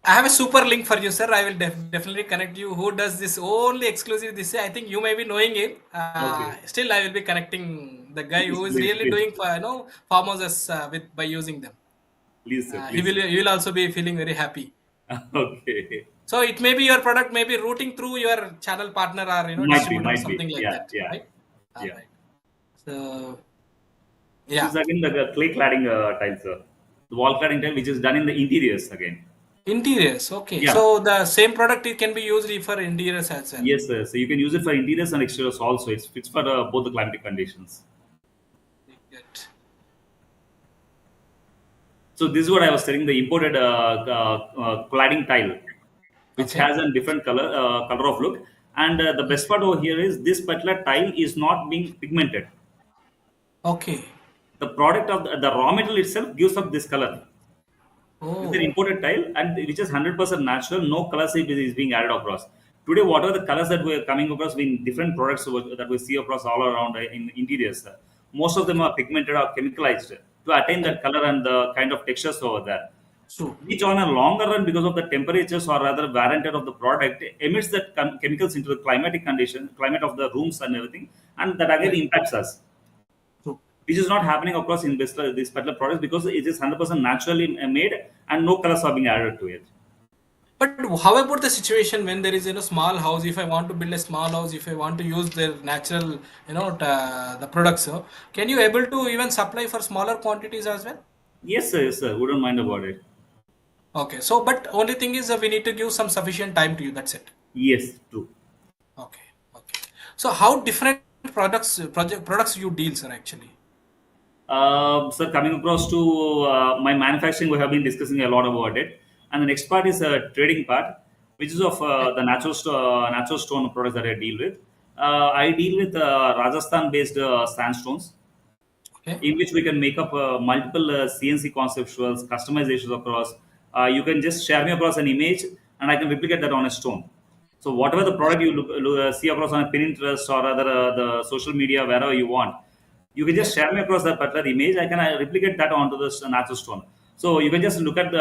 I have a super link for you, sir. I will definitely connect you. Who does this only exclusive this? I think you may be knowing him. Okay. Still, I will be connecting the guy who is Please, really please, doing farmhouses with by using them. please, sir, He please. will. You will also be feeling very happy. Okay. So it may be your product may be routing through your channel partner or distributor or Might be. something like Yeah, that, yeah, right? All yeah. right. So This yeah, is again the clay cladding tiles, sir. The wall cladding tile, which is done in the interiors again. interiors. Okay. Yeah. So the same product it can be used for interiors as well. Yes, sir. So you can use it for interiors and exteriors also. It's fits for both the climatic conditions. Good. So this is what I was telling, the imported cladding tile, which Okay. has a different color of look. And the best part over here is this particular tile is not being pigmented. Okay. The product of the raw material itself gives up this color. It's an Oh, imported tile, and which is 100% natural. No color shade is being added across. Today, what are the colors that we're coming across in different products that we see across all around in interiors? Most of them are pigmented or chemicalized to attain that color and the kind of textures over there, true. which on a longer run, because of the temperatures or rather wear and tear of the product, emits that chemicals into the climate of the rooms and everything, and that again Right. impacts us. True. which is not happening across in this particular products because it is 100% naturally made and no colors are being added to it. But how about the situation when there is, small house? If I want to build a small house, if I want to use their natural, the products, can you able to even supply for smaller quantities as well? Yes, sir. Yes, sir. Wouldn't mind about it. Okay, so but only thing is we need to give some sufficient time to you. That's it. Yes, true. Okay, okay. So how different products you deal, sir, actually? Sir, coming across to my manufacturing, we have been discussing a lot about it. And the next part is trading part, which is of Okay, the natural stone products that I deal with. I deal with Rajasthan-based sandstones, okay, in which we can make up multiple CNC conceptuals, customizations across. You can just share me across an image, and I can replicate that on a stone. So whatever the yes, product you see across on a Pinterest or other the social media wherever you want, you can just okay, share me across that particular image. I can replicate that onto this natural stone. So you can just look at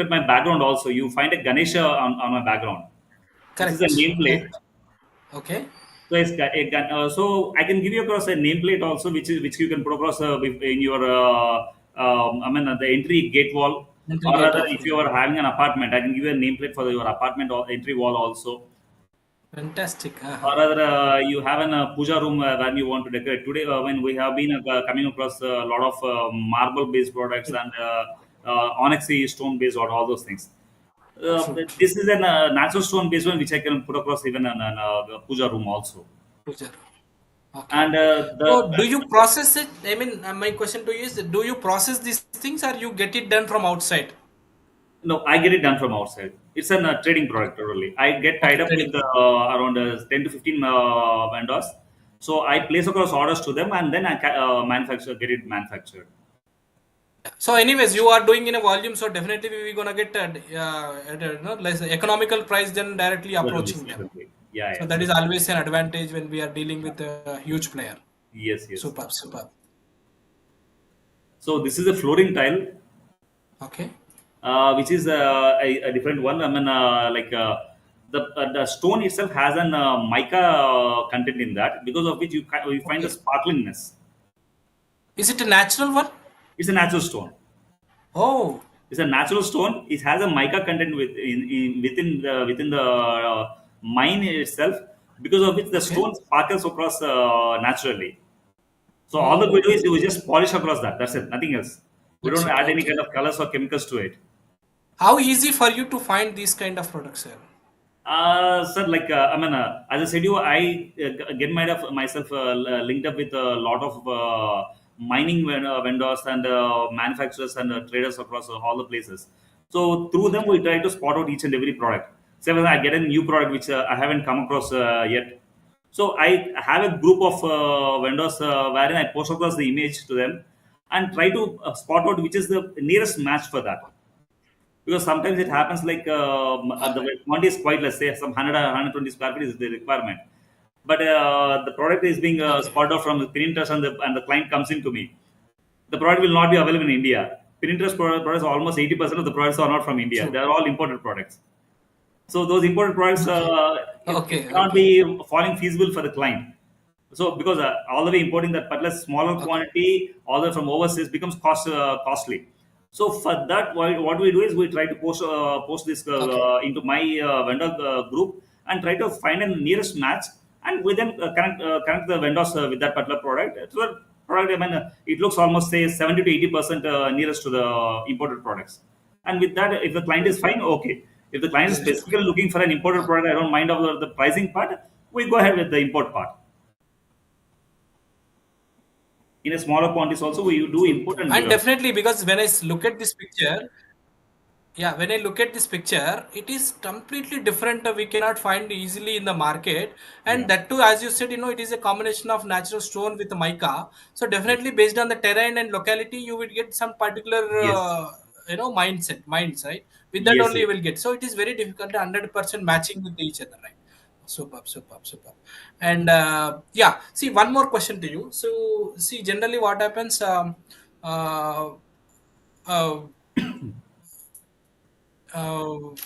my background also. You find a Ganesha on my background, which is a correct, nameplate. correct. Okay, So so I can give you across a nameplate also, which you can put across in your the entry gate wall, mental or gate rather of if you are having an apartment, I can give you a nameplate for your apartment or entry wall also, fantastic. or Uh-huh. rather you have an puja room where you want to decorate. Today when we have been coming across a lot of marble based products and onyxy stone based or all those things. True, true. This is a natural stone based one which I can put across even in a puja room also. Future. Okay. And So, do you process it? I mean, my question to you is, do you process these things or you get it done from outside? no, I get it done from outside. It's a trading Okay. product totally. I get tied Okay, up with trading. around 10 to 15 vendors. So I place across orders to them and then get it manufactured. So, anyways, you are doing in a volume, so definitely we gonna get less economical price than directly Certainly, approaching them. certainly. Yeah, So yeah, that is certainly. always an advantage when we are dealing with a huge player. Yes, yes. Super, super. So this is a flooring tile, Okay. which is a different one. I mean, the stone itself has an mica content in that, because of which you find the Okay. sparklingness. Is it a natural one? It's a natural stone. Oh, It's a natural stone. It has a mica content within the mine itself, because of which the okay. stone sparkles across naturally. So all that we Oh, do is we just polish across that. That's it. Nothing else. We that's don't it. add any Okay. kind of colors or chemicals to it. How easy for you to find these kind of products, sir? Sir, as I said, I get myself linked up with a lot of mining vendors and manufacturers and traders across all the places. So through them, Okay. we try to spot out each and every product. Say when I get a new product which I haven't come across yet. So I have a group of vendors wherein I post across the image to them and try to spot out which is the nearest match for that, because sometimes it happens like All the right. quantity is quite less, say some 100 or 120 square feet is the requirement, but the product is being Okay. spotted out from the Pinterest, and the client comes into me. The product will not be available in India. Pinterest products, almost 80% of the products are not from India. True. They are all imported products. So those imported products, Okay. it Okay. cannot Okay. be falling feasible for the client. So because all the way importing that particular smaller Okay. quantity all the way from overseas becomes costly. So for that, what we do is we try to post this Okay. into my vendor group and try to find a nearest match, and we then connect the vendors with that particular product. So that product, I mean, it looks almost say 70 to 80% nearest to the imported products. And with that, if the client is fine, okay. If the client is There is okay. specifically looking for an imported Okay. product, I don't mind of the pricing part. We go ahead with the import part. In a smaller quantities also we do True. import True. and give And out. definitely because when look at this picture, yeah, when I look at this picture, it is completely different. We cannot find easily in the market, Yeah. and that too, as you said, it is a combination of natural stone with mica. So Yes. definitely, based on the terrain and locality, you will get some particular, Yes. minds, right? With that Yes. only you will get. So it is very difficult to 100% matching with each other, right? Superb, superb, superb. And yeah, see, one more question to you. So, see, generally, what happens? Uh, uh,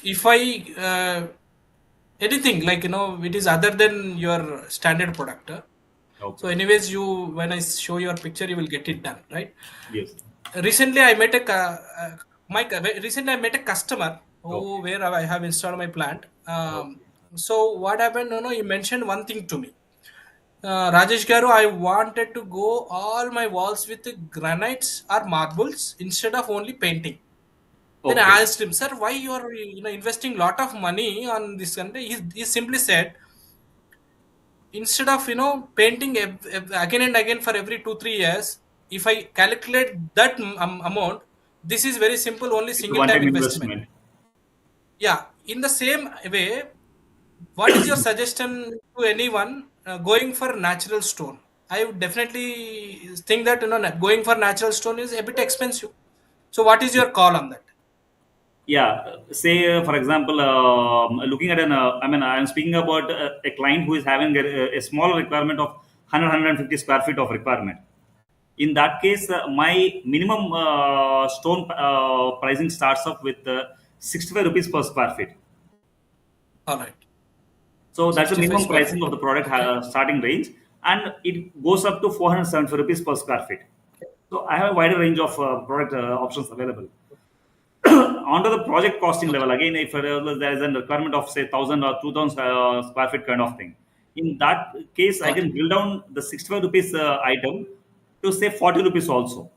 if I anything like it is other than your standard product, So Okay. anyways, when I show your picture, you will get it done, right? Yes. Recently, I met a recently I met a customer Okay. where I have installed my plant. Okay. So what happened? He mentioned one thing to me. Rajesh Garu, I wanted to go all my walls with granites or marbles instead of only painting. Then I Okay. asked him, sir, why you are investing lot of money on this? And he simply said, instead of painting again and again for every 2 3 years, if I calculate that amount, this is very simple, only It's a single time one-time investment. investment. Yeah, in the same way, what is your suggestion to anyone going for natural stone? I would definitely think that going for natural stone is a bit expensive. So what is your call on that? Yeah, say for example, looking at I mean, I'm speaking about a client who is having a small requirement of 100 square feet of requirement. In that case, my minimum stone pricing starts off with 65 rupees per square feet. All right, So that's the 65 minimum square pricing feet. of the product Okay. starting range, and it goes up to 475 rupees per square feet. So I have a wider range of product options available. Onto the project costing Okay. level, again, if there is a requirement of say 1000 or 2000 square feet kind of thing, in that case I Got can it. build down the 65 rupees item to say 40 rupees also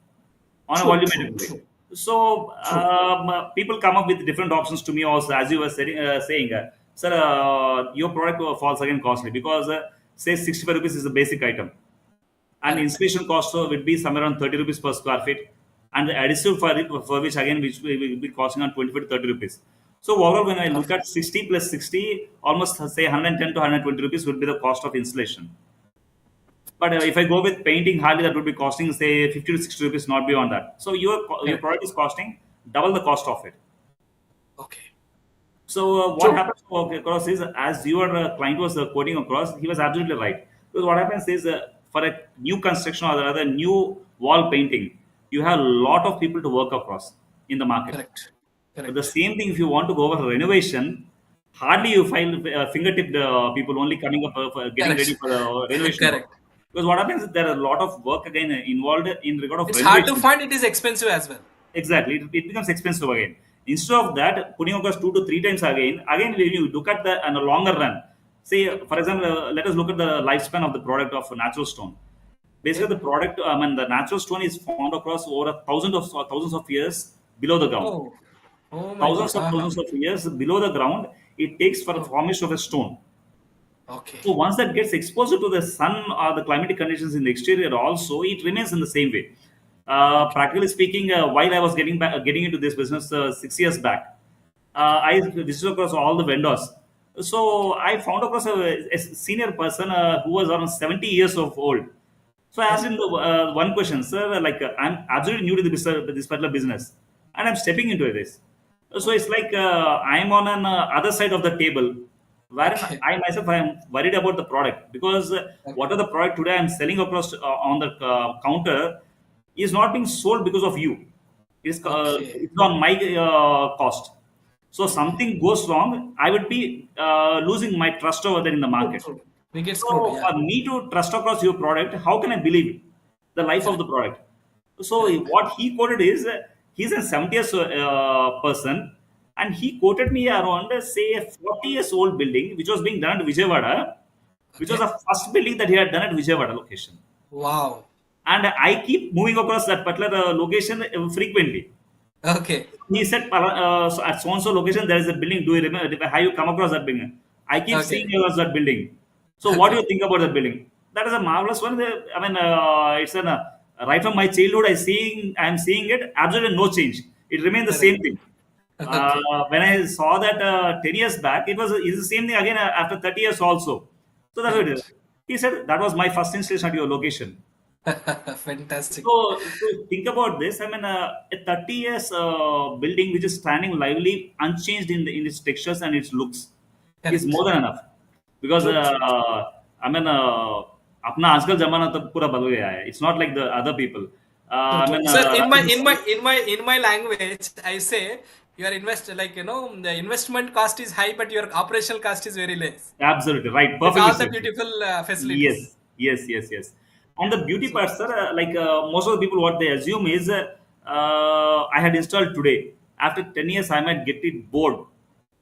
on a True, volumetric true, way. true, So true. people come up with different options to me also, as you were saying, sir, your product falls again costly because say 65 rupees is the basic item, and Correct. installation cost would be somewhere around 30 rupees per square feet, and the additive for which again which will be costing on 25 to 30 rupees. So overall, when I look Okay. at 60 plus 60, almost say 110 to 120 rupees would be the cost of installation. But if I go with painting, hardly that would be costing say 50 to 60 rupees, not beyond that. So your Correct. product is costing double the cost of it. Okay. So what True. happens across is, as your client was quoting across, he was absolutely right. Because what happens is, for a new construction or rather new wall painting, you have a lot of people to work across in the market. Correct. But the Correct. same thing, if you want to go over renovation, hardly you find fingertip people only coming up for getting ready Correct. for the renovation work. Correct. Because what happens is there are a lot of work again involved in regard of It's hard to renovation. find. It is expensive as well. Exactly, it becomes expensive again. Instead of that, putting across 2 to 3 times again when you look at the on a longer run, say for example, let us look at the lifespan of the product of natural stone. Basically, Okay. the product, I mean, the natural stone is formed across over thousands of years below the ground. Oh. Oh my God. Uh-huh. Thousands of years below the ground, it takes for the Oh. formation of a stone. Okay. So once that gets exposed to the sun or the climatic conditions in the exterior, also it remains in the same way. Okay. Practically speaking, while I was getting into this business 6 years back, Okay. I visited across all the vendors. So Okay. I found across a senior person who was around 70 years of old. So I asked Okay. him one question, sir. Like I'm absolutely new to this particular business, and I'm stepping into this. So Okay. it's like I'm on an other side of the table, wherein Okay. I myself I am worried about the product because what Okay. are the product today I'm selling across on the counter is not being sold because of you. Okay. It's on my cost. So Okay. something goes wrong, I would be losing my trust over there in the True. market. True. We get screwed. So Yeah. for me to trust across your product, how can I believe the life of Correct. the product? So Correct. what he quoted is he's a 70 years person, and he quoted me around say a 40 years old building which was being done at Vijayawada, which was the Okay. first building that he had done at Vijayawada location. Wow. And I keep moving across that particular location frequently. Okay. He said, so at so and so location, there is a building. Do you remember? Have you come across that building? I keep seeing Okay. across that building. So, what do you Okay. think about that building? That is a marvelous one. I mean, it's an right from my childhood. I'm seeing it. Absolutely no change. It remains the Correct. same thing. Okay. When I saw that 10 years back, it's the same thing again after 30 years also. So that's what it is. Correct. He said that was my first installation at your location. Fantastic. So think about this. I mean, a 30 years building which is standing lively, unchanged in its textures and its looks, is Correct. more than enough. Because True. True. True. I mean, अपना आजकल जमाना तो पूरा बदल गया है. It's not like the other people. True, I true. mean, Sir, rather than in my language, I say your invest like the investment cost is high, but your operational cost is very less absolutely right, with perfectly all the said. beautiful Yes, facilities. Yes, yes, yes. On the beauty Super. part, sir, most of the people, what they assume is, I had installed today. After 10 years, I might get it bored.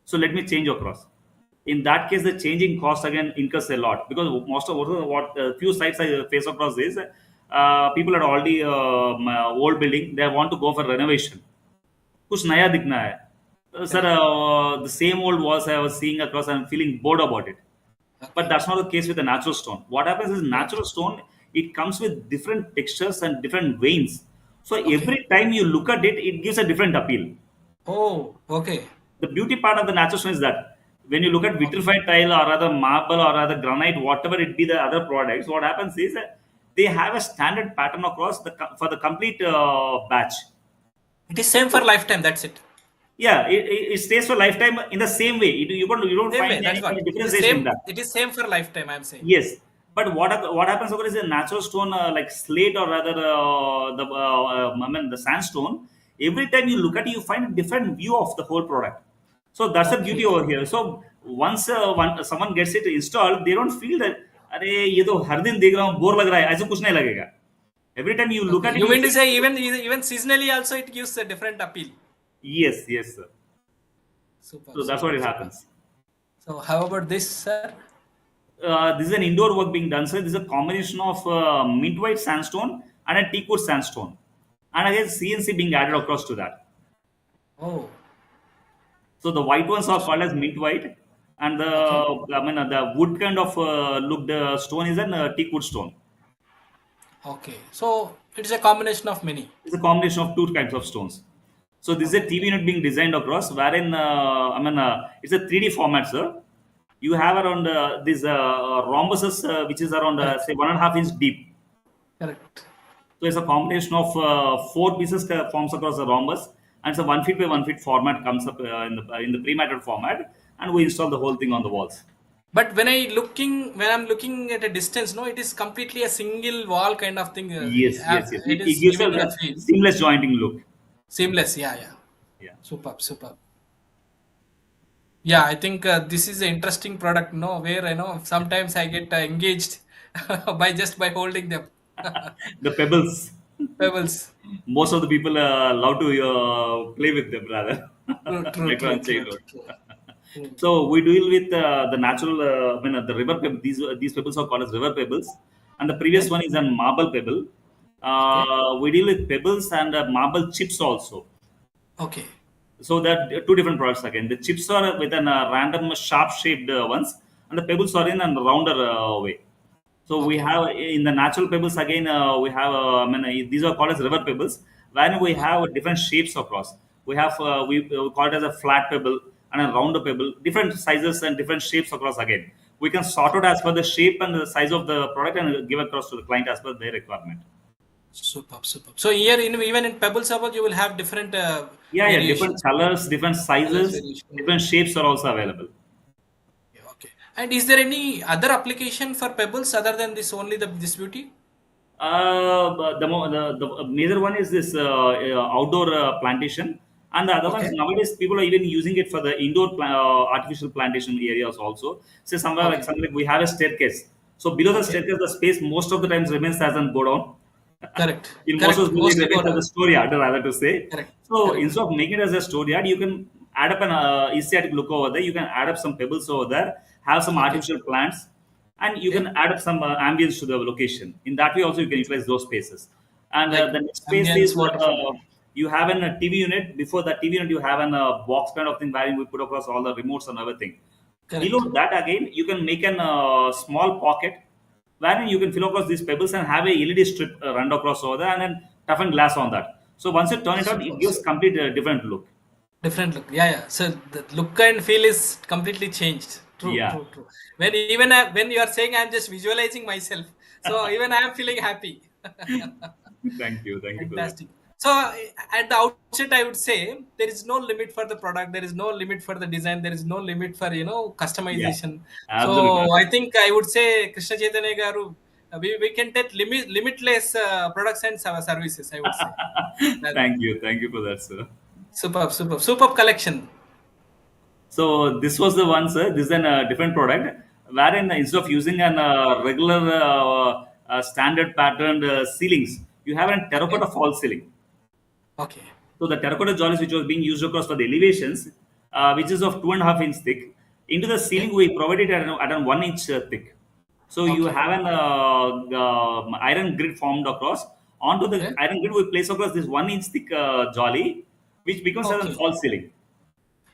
So let me change across. In that case, the changing cost again incurs a lot, because most of what few sites I face across is, people are already old building. They want to go for renovation. कुछ नया दिखना है. Sir, Correct. the same old walls I was seeing across, I'm feeling bored about it. But Okay. that's not the case with the natural stone. What happens is, Correct. natural stone, it comes with different textures and different veins. So Okay. every time you look at it, it gives a different appeal. Oh, okay. The beauty part of the natural stone is that when you look at Okay. vitrified tile or other marble or other granite, whatever it be, the other products, what happens is that they have a standard pattern across for the complete batch. It is same for So, lifetime. That's it. yeah, it stays for lifetime in the same way. You don't Same find way. That's any what. It is differentiation in same. that. It is same for lifetime. I'm saying. Yes, but what happens over is a natural stone, like slate, or rather I mean the sandstone. Every time you look at it, you find a different view of the whole product. So that's the beauty Okay. over here. So once someone gets it installed, they don't feel that अरे ये तो हर दिन देख रहा हूँ bore लग रहा है ऐसा कुछ नहीं लगेगा. Every time you look Okay. at it, You you mean to feel say even seasonally also it gives a different appeal. yes, yes, sir. Super. So that's what Super. it Super. happens. So how about this, sir? This is an indoor work being done. So this is a combination of mint white sandstone and a teakwood sandstone, and again CNC being added across to that. Oh. So the white ones are called as mint white, and Okay. the wood kind of looked stone is an teakwood stone. Okay. So it is a combination of many. It's a combination of two kinds of stones. So this is a Okay. TV unit being designed across, wherein it's a 3D format, sir. You have around these rhombuses, which is around Correct. say 1.5 inch deep. Correct. So it's a combination of four pieces forms across the rhombus, and it's a 1 feet by 1 feet format comes up in the pre-matted format, and we install the whole thing on the walls. But when I'm looking at a distance, no, it is completely a single wall kind of thing. Yes, yes, yes. It It is gives a giving a feel seamless jointing look. seamless. Yeah, yeah. Yeah. Superb, superb. Yeah, I think this is an interesting product. No, where I know sometimes I get engaged by holding them. The pebbles. Pebbles. Most of the people love to play with them rather. True, true, Like true, on true, childhood. true. True. So we deal with the natural, the river pebbles. These pebbles are called as river pebbles, and the previous Okay, one is a marble pebble. okay, We deal with pebbles and marble chips also. okay, So that two different products again. The chips are with an random sharp shaped ones, and the pebbles are in a rounder way. So we okay, have in the natural pebbles again. We have these are called as river pebbles. When we okay. have different shapes across, we call it as a flat pebble and a rounder pebble, different sizes and different shapes across again. We can sort out as per the shape and the size of the product and give across to the client as per their requirement. Superb, superb. So here, even in Pebble Support, you will have different Yeah, yeah, different variations, colors, different colors sizes, variation. different shapes are also available. Yeah, okay. And is there any other application for Pebbles other than this only this beauty? But the major one is this outdoor plantation, and the other ones Okay, nowadays people are even using it for the indoor artificial plantation areas also. Say okay, something like we have a staircase. So below the okay. staircase, the space most of the times remains as an go down. Correct, In most of correct. the building, Mostly remains go as a down. storeyard, rather to say. Correct, So correct. instead of making it as a storeyard, you can add up an aesthetic look over there. You can add up some pebbles over there, have some Okay, artificial plants, and you can okay. add up some ambience to the location. In that way, also you can utilize those spaces. And Like the next space ambience, is waterfall. you have a TV unit. Before that TV unit, you have a box kind of thing wherein we put across all the remotes and everything. Correct. Below that again, you can make an small pocket wherein you can fill across these pebbles and have a LED strip run across over there and then toughen glass on that. So once you turn it on, it Super, gives super. complete different look. Different look. Yeah, yeah. So the look and feel is completely changed. True, Yeah. true, true. When you are saying I'm just visualizing myself, so even I am feeling happy. Thank you. Thank you for that. Fantastic. So at the outset, I would say there is no limit for the product. There is no limit for the design. There is no limit for Yeah. customization. Absolutely. So I think I would say Krishna Chaitanya garu, we can take limitless products and services. I would say. That- Thank you. Thank you for that, sir. Superb, superb, superb collection. So this was the one, sir. This is a different product. wherein instead of using an regular standard patterned ceilings, you have a Okay. terracotta false ceiling. Okay. So the terracotta joists which was being used across for the elevations, which is of 2.5 inch thick, into the ceiling Okay. we provided at an 1 inch thick. So you Okay. have an iron grid formed across. Onto the Okay. iron grid, we place across this 1 inch thick jolly, which becomes as a Okay. false ceiling.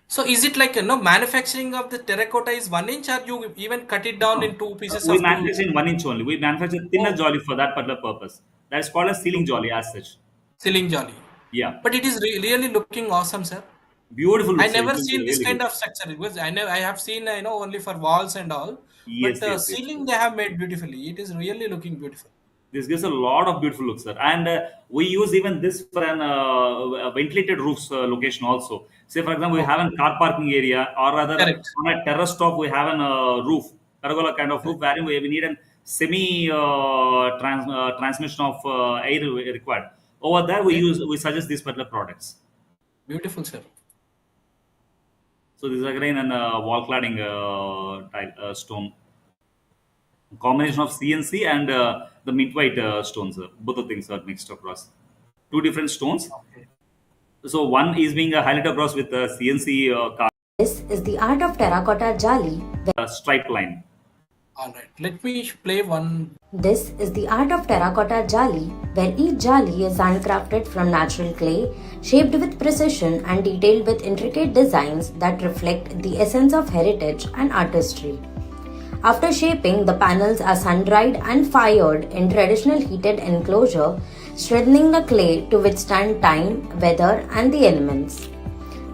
So is it like manufacturing of the terracotta is 1 inch, or you even cut it down in two pieces We of two? manufacture in 1 inch only. We manufacture thinner Oh, jolly for that particular purpose. That is called a ceiling jolly as such. ceiling jolly. Yeah, But it is really looking awesome, sir. beautiful I looks, sir. It never looks seen this really kind good. of structure. Because I have seen only for walls and all, Yes, but yes, yes. ceiling they have made beautifully. It is really looking beautiful. This gives a lot of beautiful looks, sir. And we use even this for an ventilated roofs location also. Say, for example, we have Okay, a car parking area, or rather correct. on a terrace top, we have an roof, pergola kind of roof, Correct. wherein we need a semi transmission of air required. Over there, Okay, we suggest these particular products. beautiful, sir. So this is again an wall cladding type stone combination of CNC and the mint white stones. Both the things are mixed across. Two different stones. Okay. So one is being highlighted across with the CNC This is the art of terracotta jali. stripe line. All right. Let me play one. This is the art of terracotta jali, where each jali is handcrafted from natural clay, shaped with precision and detailed with intricate designs that reflect the essence of heritage and artistry. After shaping, the panels are sun-dried and fired in traditional heated enclosure, strengthening the clay to withstand time, weather, and the elements.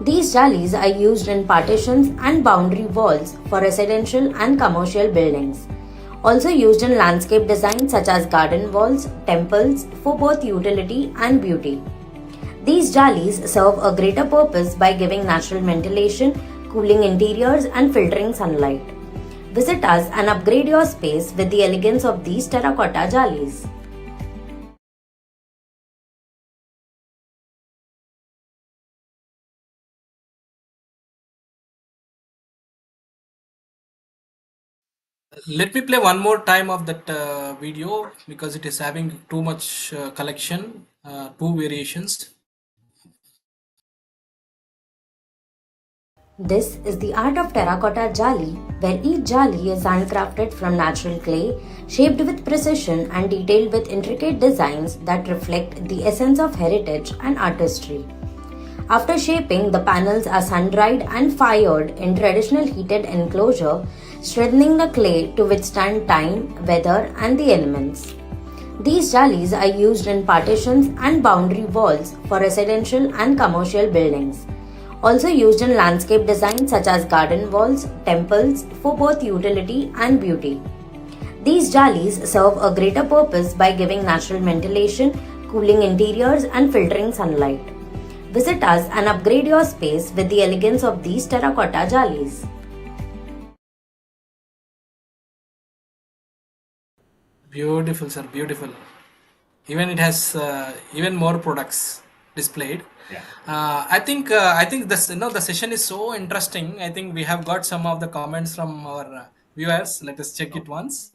These jalis are used in partitions and boundary walls for residential and commercial buildings. Also used in landscape design such as garden walls, temples for both utility and beauty. These jalis serve a greater purpose by giving natural ventilation, cooling interiors, and filtering sunlight. Visit us and upgrade your space with the elegance of these terracotta jalis. Let me play one more time of that video because it is having too much collection, two variations. This is the art of terracotta jali, where each jali is handcrafted from natural clay, shaped with precision and detailed with intricate designs that reflect the essence of heritage and artistry. After shaping, the panels are sun-dried and fired in traditional heated enclosure, strengthening the clay to withstand time, weather, and the elements. These jalis are used in partitions and boundary walls for residential and commercial buildings. Also used in landscape design such as garden walls, temples for both utility and beauty. These jalis serve a greater purpose by giving natural ventilation, cooling interiors, and filtering sunlight. Visit us and upgrade your space with the elegance of these terracotta jalis. Beautiful, sir. Beautiful. Even it has even more products displayed. Yeah. I think this the session is so interesting. I think we have got some of the comments from our viewers. Let us check it once.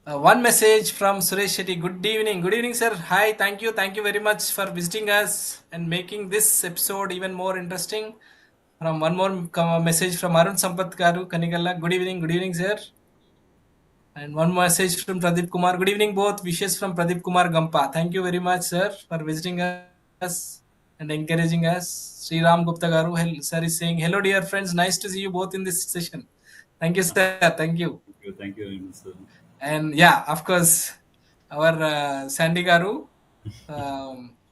One message from Suresh Shetty. Good evening. Good evening, sir. Hi. Thank you. Thank you very much for visiting us and making this episode even more interesting. From one more message from Arun Sampath Garu Kanigalla. Good evening. Good evening, sir. And one message from Pradeep Kumar. Good evening, both. Wishes from Pradeep Kumar Gampa. Thank you very much, sir, for visiting us and encouraging us. Sri Ram Gupta Garu, sir, is saying, hello, dear friends. Nice to see you both in this session. Thank you, sir. Thank you. Thank you very much, sir. And yeah, of course, our Sandy Garu,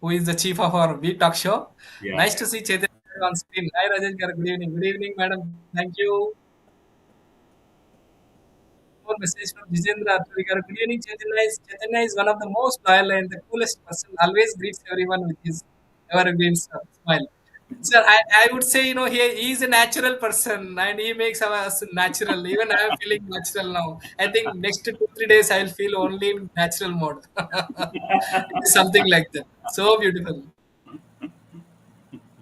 who is the chief of our WeTalk show. Yeah, Nice yeah. to see Chaitanya on screen. Hi, Rajesh Garu. Good evening. Good evening, madam. Thank you. More message from Vijendra Arthur. Good evening, Chaitanya. Chaitanya is one of the most loyal and the coolest person. Always greets everyone with his evergreen smile. Sir, I would say, he is a natural person and he makes us natural. Even I am feeling natural now. I think next 2 3 days I will feel only in natural mode. It is something like that. So beautiful.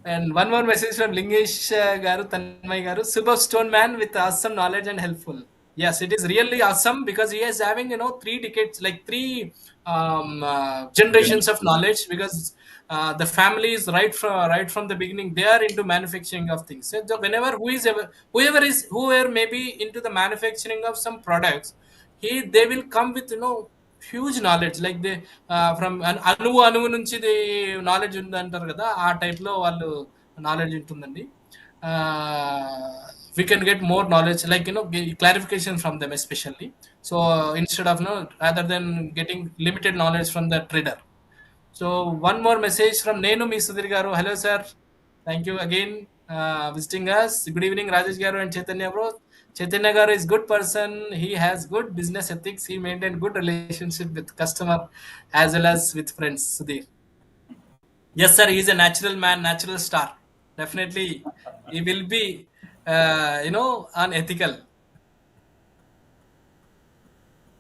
And one more message from Lingesh Garu, Tanmay Garu. Superb stone man with awesome knowledge and helpful. Yes, it is really awesome because he is having 3 decades, like three generations of Generation. knowledge. Because the family is right from the beginning. They are into manufacturing of things. So whenever whoever may be into the manufacturing of some products, they will come with huge knowledge like they from అణువు నుంచి the knowledge ఉందంటారు కదా ఆ టైప్లో వాళ్ళు knowledge ఉంటుందండి we can get more knowledge like clarification from them especially so instead of rather than getting limited knowledge from the trader so one more message from నేను మీ సుధీర్ గారు hello sir thank you again visiting us. Good evening, Rajesh Garu and Chaitanya bro. Chaitanya Garu is good person. He has good business ethics. He maintained good relationship with customer as well as with friends. Sudhir. Yes, sir. He is a natural man, natural star. Definitely, he will be, unethical.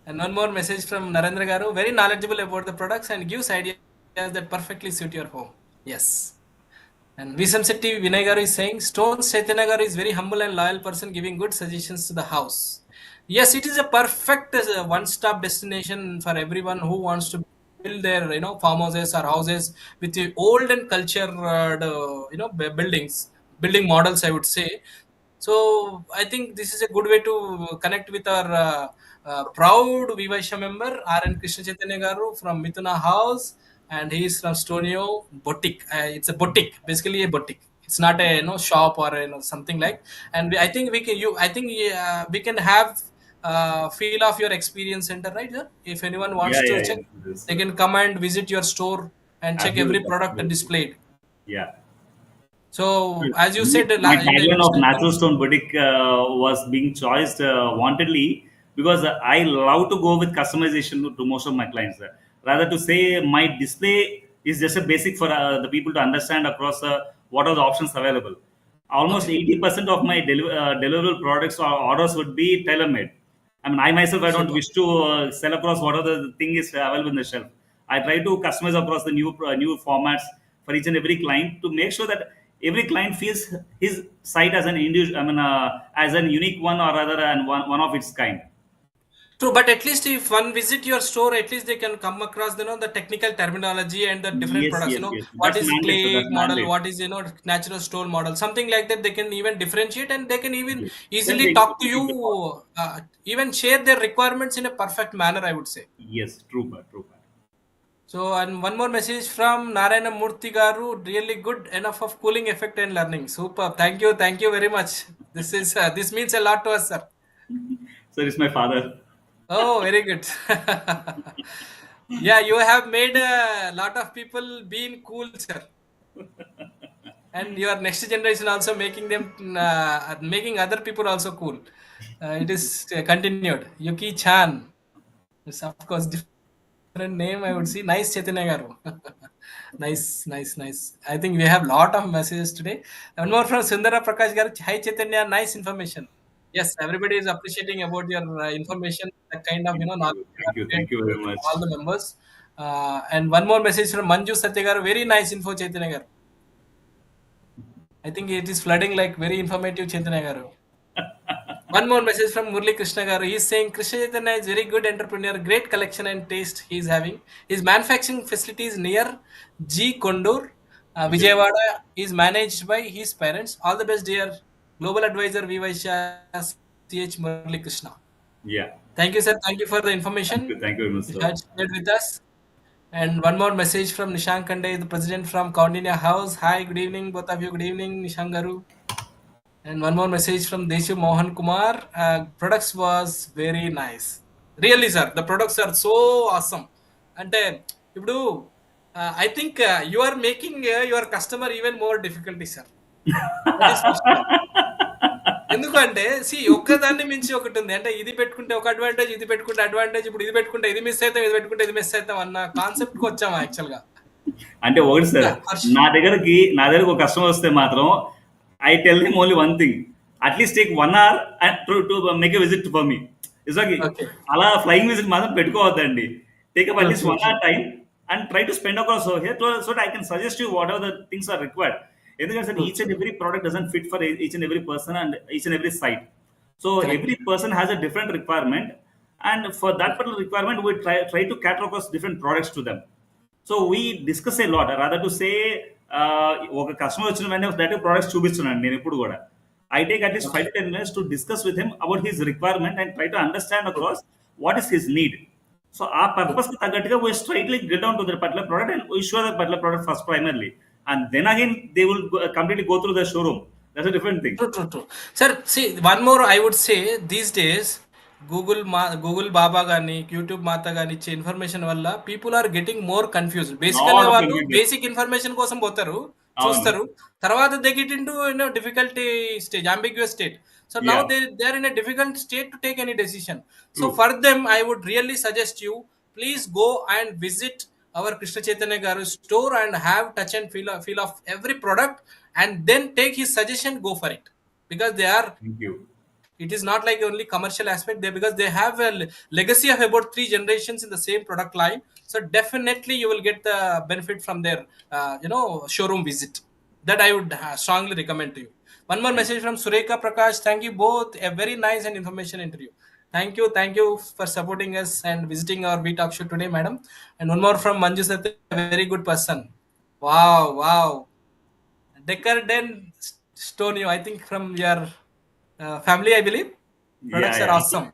And one more message from Narendra Garu. Very knowledgeable about the products and gives ideas that perfectly suit your home. Yes. And Visam Setti Vinay Garu is saying, Stones Chaitanya Garu is very humble and loyal person giving good suggestions to the house. Yes, it is a perfect one-stop destination for everyone who wants to build their, farmhouses or houses with the old and cultured, buildings, building models, I would say. So I think this is a good way to connect with our proud WeVysya member, R.N. Krishna Chaitanya Garu from Mithuna House, and he is from Stonio Boutique. It's a boutique, basically a boutique. It's not a shop or something like. And I think we can we can have feel of your experience center, right? Sir? If anyone wants Yeah, to yeah, check, yeah. This, they can come and visit your store and check every absolutely, product absolutely. displayed. Yeah. So as you said My in the tagline of initial Natural conversation, Stone Boutique was being choiced wantedly because I love to go with customization to most of my clients. Rather to say my display is just a basic for the people to understand across what are the options available. Almost okay, 80% of my deliverable products or orders would be tailor-made. I mean, I myself, I don't super. wish to sell across whatever the thing is available in the shelf. I try to customize across the new formats for each and every client to make sure that every client feels his site as an individual. I mean, as an unique one or rather, and one of its kind. True, but at least if one visit your store, at least they can come across the technical terminology and the different Yes, products. yes, yes. What That's is mandate, sir. clay That's model, mandate. what is natural stone model, something like that. They can even differentiate and they can even Yes. Then easily they talk to execute the call. you, even share their requirements in a perfect manner, I would say. Yes, true, but true. But. So, and one more message from Narayana Murthy Garu. Really good, enough of cooling effect and learning. Super. Thank you very much. This means a lot to us, sir. Sir, it's my father. Oh, very good. Yeah, you have made a lot of people being cool, sir. And your next generation also making other people also cool. It is continued. Yuki Chan. It's of course different name, I would see. Nice Chaitanya Garu. Nice, nice, nice. I think we have lot of messages today. One more from Sundara Prakash Garu. Hi Chaitanya, nice information. Yes, everybody is appreciating about your information, the kind of knowledge you have shared Thank you very to much. all the members. And one more message from Manju Satya Garu. Very nice info, Chaitanya Garu. I think it is flooding like very informative, Chaitanya Garu. One more message from Murli Krishna Garu. He is saying Krishna Chaitanya is very good entrepreneur, great collection and taste he is having. His manufacturing facility is near G. Kondur, Okay. Vijayawada is managed by his parents. All the best, dear Global Advisor Vysya CH Murli Krishna. Yeah. Thank you, sir. Thank you for the information Thank you very much, you sir. had shared with us. And one more message from Nishank Kande, the president from Kaundinya House. Hi, good evening, both of you. Good evening, Nishank Garu. And one more message from Deshu Mohan Kumar. Products was very nice. Really, sir. The products are so awesome. అంటే ఇప్పుడు I think you are making your customer even more difficulty sir that is for sure ఎందుకంటే ఒక్కదాన్ని మించి ఒకటి ఉంది అంటే ఇది పెట్టుకుంటే ఒక అడ్వాంటేజ్ ఇది పెట్టుకుంటే అడ్వాంటేజ్ ఇప్పుడు ఇది పెట్టుకుంటే ఇది మిస్ అవుతాం ఇది పెట్టుకుంటే ఇది మిస్ అవుతాం అన్న కాన్సెప్ట్ కి వచ్చాము యాక్చువల్ గా అంటే ఒకటి సార్ యా హర్ష్ నా దగ్గరకు ఒక కస్టమర్ వస్తే మాత్రం I tell him only one thing at least take 1 hour and to make a visit for me it's okay okay అలా ఫ్లయింగ్ విజిట్ మాత్రం పెట్టుకోవద్దండి take up at least okay 1 hour time and try to spend across here so I can suggest you whatever the things are required ఎందుకంటే sir True, each and true. every product doesn't fit for each and every person and each and every site. So Correct. every person has a different requirement, and for that particular requirement, we try to cater across different products to them. So we discuss a lot rather to say ఒక customer వచ్చిన వెంటనే direct products చూపిస్తున్నాను నేను ఎప్పుడు కూడా. I take at least 5 Okay. to 10 minutes to discuss with him about his requirement and try to understand True, across what is his need. So our true. purpose తగ్గట్టుగా we straightly get down to the particular product and we show the particular product first primarily, and then again they will completely go through the showroom. That's a different thing. True, true, true. Sir, see, one more I would say these days, Google baba గాని YouTube mata గాని ఇచ్చే information వల్ల people are getting more confused. బేసికల్గా Lot of వాళ్ళు confusion. Basic information కోసం పోతారు, అవును. చూస్తారు, తర్వాత they get in to difficulty stage, ambiguous state. So now Yeah, they are in a difficult state to take any decision. So true. For them I would really suggest you, please go and visit our Krishna Chaitanya Garu store and have touch and feel of every product, and then take his suggestion, go for it, because they are, Thank you. it is not like only commercial aspect there, because they have a legacy of about 3 generations in the same product line. So definitely you will get the benefit from their showroom visit. That I would strongly recommend to you. One more message from Sureka Prakash. Thank you both, a very nice and information interview. Thank you for supporting us and visiting our WeTalk show today, madam. And one more from Manju Sath, a very good person. Wow. Decardent stone you, I think from your family, I believe. Products Yeah, are yeah. awesome.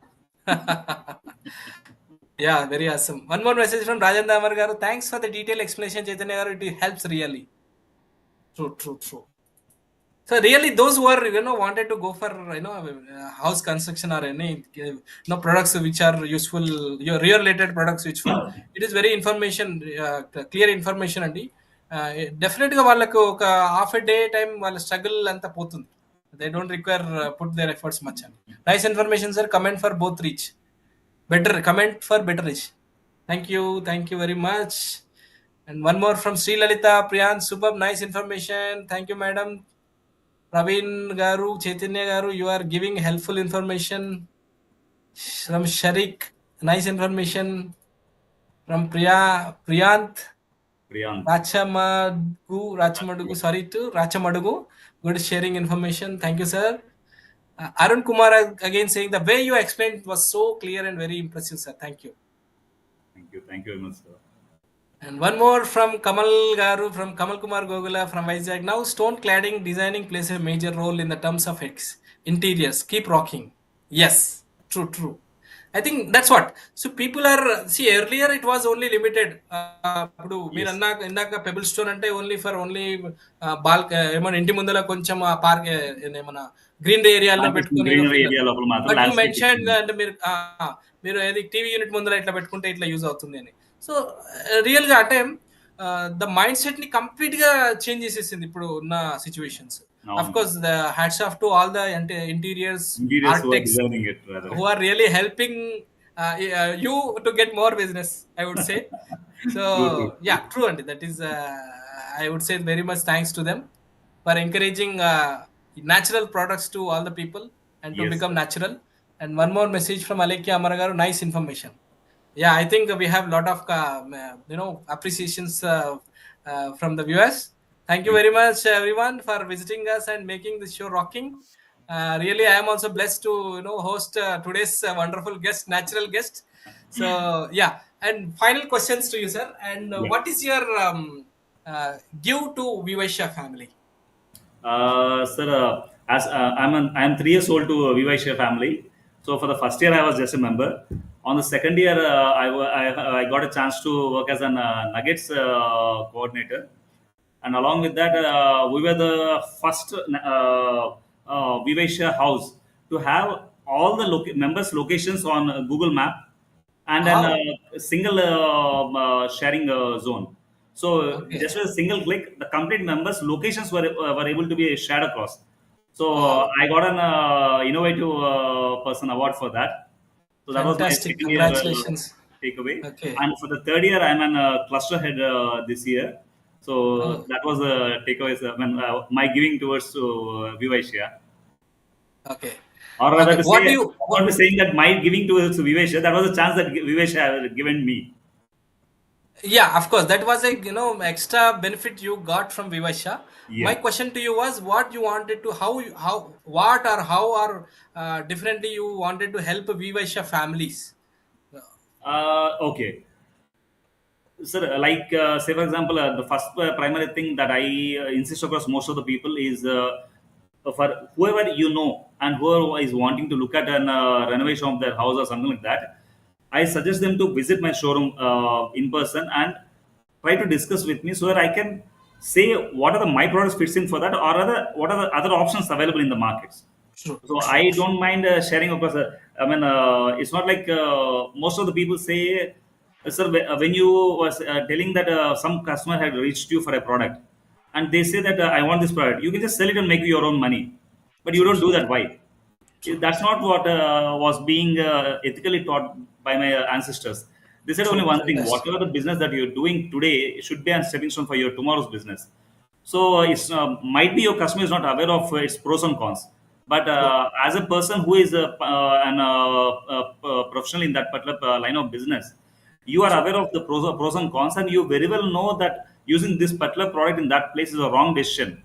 Yeah, very awesome. One more message from Rajendra Amar Garu. Thanks for the detailed explanation, Chaitanya Garu. It helps really. True. So really, those who are wanted to go for house construction or any products which are useful, your real related products useful. It is very information, clear information అండి. డెఫినెట్గా వాళ్ళకు ఒక half a day time వాళ్ళ struggle అంతా పోతుంది. They don't require put their efforts much అండి. Nice information sir. Comment for both reach better, comment for better reach. Thank you very much. And one more from Shri Lalitha Priyanth, super nice information. Thank you madam. Praveen Garu, Chaitanya Garu, you are giving helpful information. From Sharik, nice information. From Priyanth, Priyank. Rachamadugu, good sharing information. Thank you, sir. Arun Kumar again saying the way you explained was so clear and very impressive, sir. Thank you. Thank you very much, sir. And one more from Kamal Garu, from Kamal Kumar Gogula from Vysya. Now stone cladding designing plays a major role in the terms of interiors. Keep rocking. Yes, true. I think that's what. So people are, see, earlier it was only limited. ఇప్పుడు మీరు ఇందాక pebble stone అంటే only balk ఏమన్నా ఇంటి ముందర కొంచెం ఆ park ఏమన్నా గ్రీనరీ ఏరియాలో పెట్టుకుని, గ్రీనరీ ఏరియా లోపల మాత్రం బట్ యూ landscape మెన్షన్ ఇస్తుంది. అంటే మీరు ఏది టీవీ యూనిట్ ముందర ఇట్లా పెట్టుకుంటే ఇట్లా యూజ్ అవుతుంది అని. సో రియల్గా అంటే ద మైండ్ సెట్ ని కంప్లీట్ గా చేంజ్ చేసేసింది ఇప్పుడు ఉన్న situations. Of course the hats off to all the interiors Interiors who are architects designing it rather. who are really helping you to get more business, I would say. So True. yeah, true, and that is I would say very much thanks to them for encouraging natural products to all the people and to Yes, become sir. natural. And one more message from Alekya Amaragaru, nice information. Yeah, I think we have a lot of appreciations from the viewers. Thank you very much, everyone, for visiting us and making this show rocking. Really, I am also blessed to host today's wonderful guest, natural guest. So yeah, and final questions to you, sir. And Yeah. what is your give to WeVysya family? Sir, as I'm 3 years old to WeVysya family. So for the first year, I was just a member. On the second year, I got a chance to work as a Nuggets coordinator, and along with that, we were the first WeVysya house to have all the members' locations on Google Map and then Wow. a single sharing zone. So Okay. just with a single click, the complete members' locations were able to be shared across. So Wow. I got an innovative person award for that. So that was my Fantastic. second year Congratulations. takeaway. Okay. And for the third year, I'm an cluster head this year. So Oh. that was the takeaway. My giving towards Vysya. Okay. Or rather Okay. to What say, do you? not saying that my giving towards Vysya, that was a chance that Vysya had given me. Yeah, of course. That was a extra benefit you got from Vivasya. My Yeah. question to you was what you wanted to how what or how or differently you wanted to help Vivasya families. Okay. Sir, like say for example, the first primary thing that I insist across most of the people is for whoever you know and whoever is wanting to look at an renovation of their house or something like that, I suggest them to visit my showroom in person and try to discuss with me so that I can say what are the my products fits in for that, or other what are the other options available in the markets. True, So true, I true. don't mind sharing across. I mean, it's not like most of the people say, sir, when you was telling that some customer had reached you for a product, and they say that I want this product, you can just sell it and make your own money, but you True, don't do true, that. Why? true, That's not what was being ethically taught by my ancestors. They said only true. one thing: Fantastic. whatever the business that you're doing today should be a stepping stone for your tomorrow's business. So it's might be your customer is not aware of its pros and cons, but True. as a person who is professional in that particular line of business, you are True. aware of the pros and cons, and you very well know that using this particular product in that place is a wrong decision.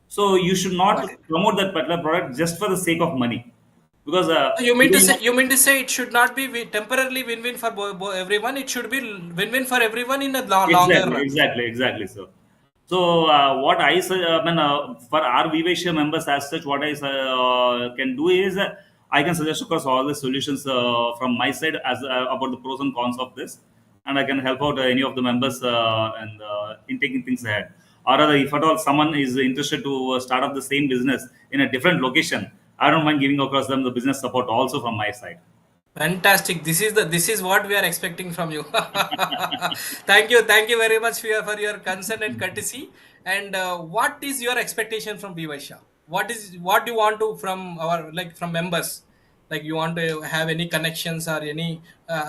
So you should not Got it. promote that particular product just for the sake of money, because So you you mean to don't say know. it should not be temporarily win-win for everyone. It should be win-win for everyone in a longer Exactly, run. exactly, exactly. So what I mean, for our Vivysya members as such, what I can do is I can suggest across all the solutions from my side as about the pros and cons of this, and I can help out any of the members and in taking things ahead. Or rather, if at all someone is interested to start up the same business in a different location, I don't mind giving across them the business support also from my side. Fantastic. This is what we are expecting from you. Thank you very much for your concern and courtesy. And what is your expectation from Vivasya? What do you want to from our like from members? Like you want to have any connections or any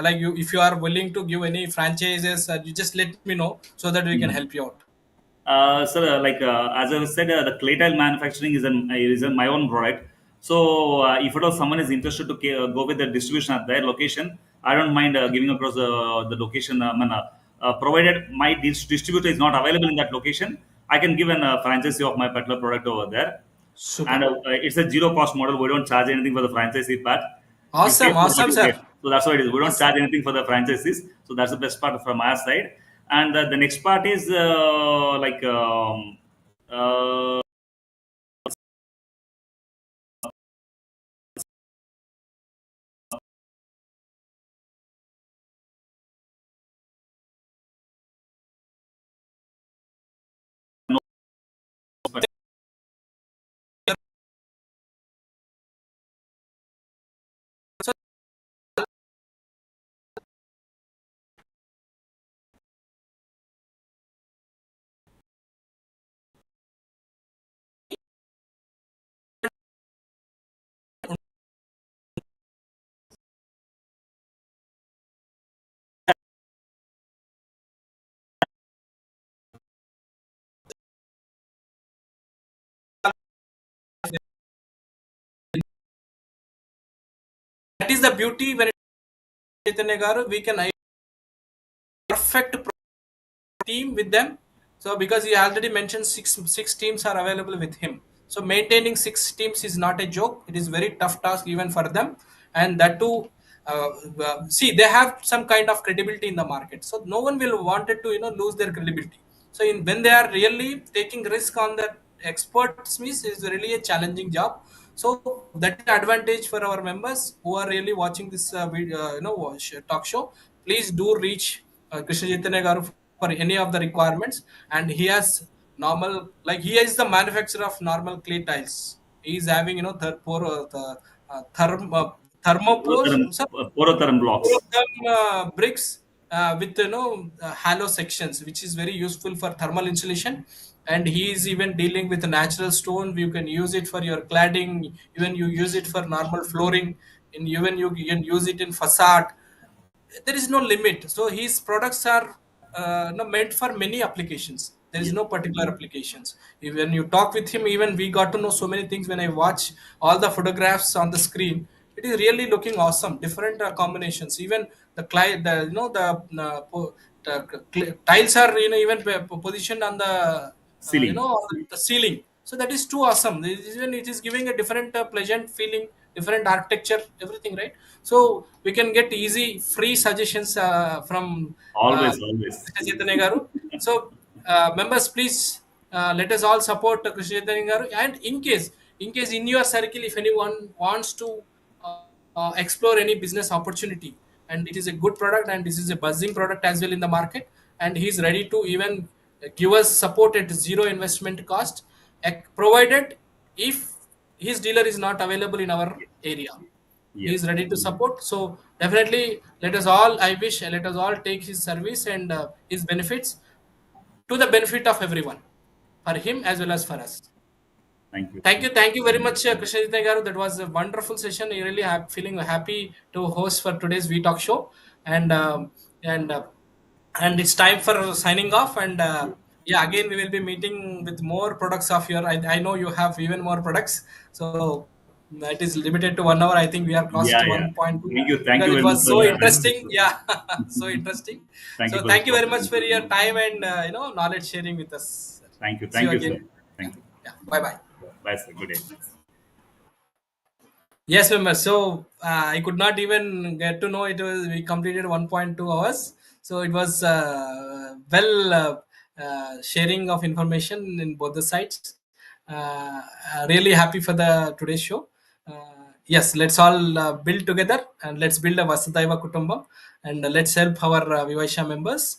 like you if you are willing to give any franchises, you just let me know so that we can Hmm. help you out. Sir, like as I said, the clay tile manufacturing is my own product. So if at all someone is interested to go with the distribution at their location, I don't mind giving across the location. Provided my distributor is not available in that location, I can give an franchisee of my particular product over there. And Super. it's a zero cost model. We don't charge anything for the franchisee part. You pay Awesome, for what awesome, you sir. get. So that's what it is. We don't charge Awesome. anything for the franchises. So that's the best part from our side. And the next part is uh, no, So that is the beauty when Chaitanya garu, we can perfect team with them. So because he already mentioned six teams are available with him. So maintaining six teams is not a joke. It is very tough task even for them, and that too. Uh, See, they have some kind of credibility in the market, so no one will wanted to lose their credibility. So when they are really taking risk on the experts, means is really a challenging job. So that is advantage for our members who are really watching this talk show. Please do reach Krishna Chaitanya garu for any of the requirements, and he has normal like he is the manufacturer of normal clay tiles. He is having the therm, thermopores, sir, Porotharam four blocks. of them bricks with hollow sections, which is very useful for thermal insulation. And he is even dealing with natural stone. You can use it for your cladding, even you use it for normal flooring, and even you can use it in facade. There is no limit. So his products are no, meant for many applications. There is Yeah. no particular applications. When you talk with him, even we got to know so many things when I watch all the photographs on the screen. It is really looking awesome. Different combinations. Even the client, the tiles are even positioned on the Ceiling. on the ceiling. So that is too awesome. Even it is giving a different pleasant feeling, different architecture, everything, right? So we can get easy free suggestions from Always, always. Krishna Chaitanya garu. So members, please let us all support Krishna Chaitanya garu. And in case in your circle, if anyone wants to explore any business opportunity, and it is a good product and this is a buzzing product as well in the market, and he's ready to even give us support at zero investment cost, provided if his dealer is not available in our area, he Yes. is ready to support. So definitely let us all, I wish, let us all take his service and his benefits to the benefit of everyone, for him as well as for us. Thank you. Thank you very much, Krishna Chaitanya garu. That was a wonderful session. I really have feeling happy to host for today's WeTalk show, and and uh, and it's time for signing off. And yeah, again we will be meeting with more products of your. I know you have even more products, so it is limited to 1 hour. I think we are close Yeah, to yeah. 1.2 Thank because you it very much was for so your attention. interesting. Yeah, so interesting. Thank you So for this thank you very much for opportunity. your time and knowledge sharing with us. See you Thank you, sir. again. Yeah, Thank you. yeah. Bye bye. Bye, sir. Good day. Yes, members. So I could not even get to know it was we completed 1.2 hours. So it was sharing of information in both the sides. Really happy for the today's show. Yes, let's all build together and let's build a Vasudhaiva Kutumbam, and let's help our WeVysya members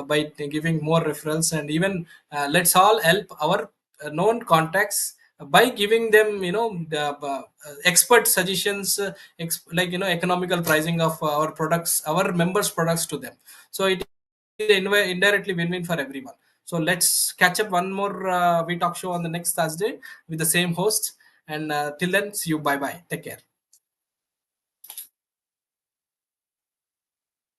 by giving more referrals, and even let's all help our known contacts by giving them the expert suggestions, like economical pricing of our products, our members products to them. So it is indirectly win-win for everyone. So let's catch up one more we talk show on the next Thursday with the same host, and till then, see you. Bye bye, take care.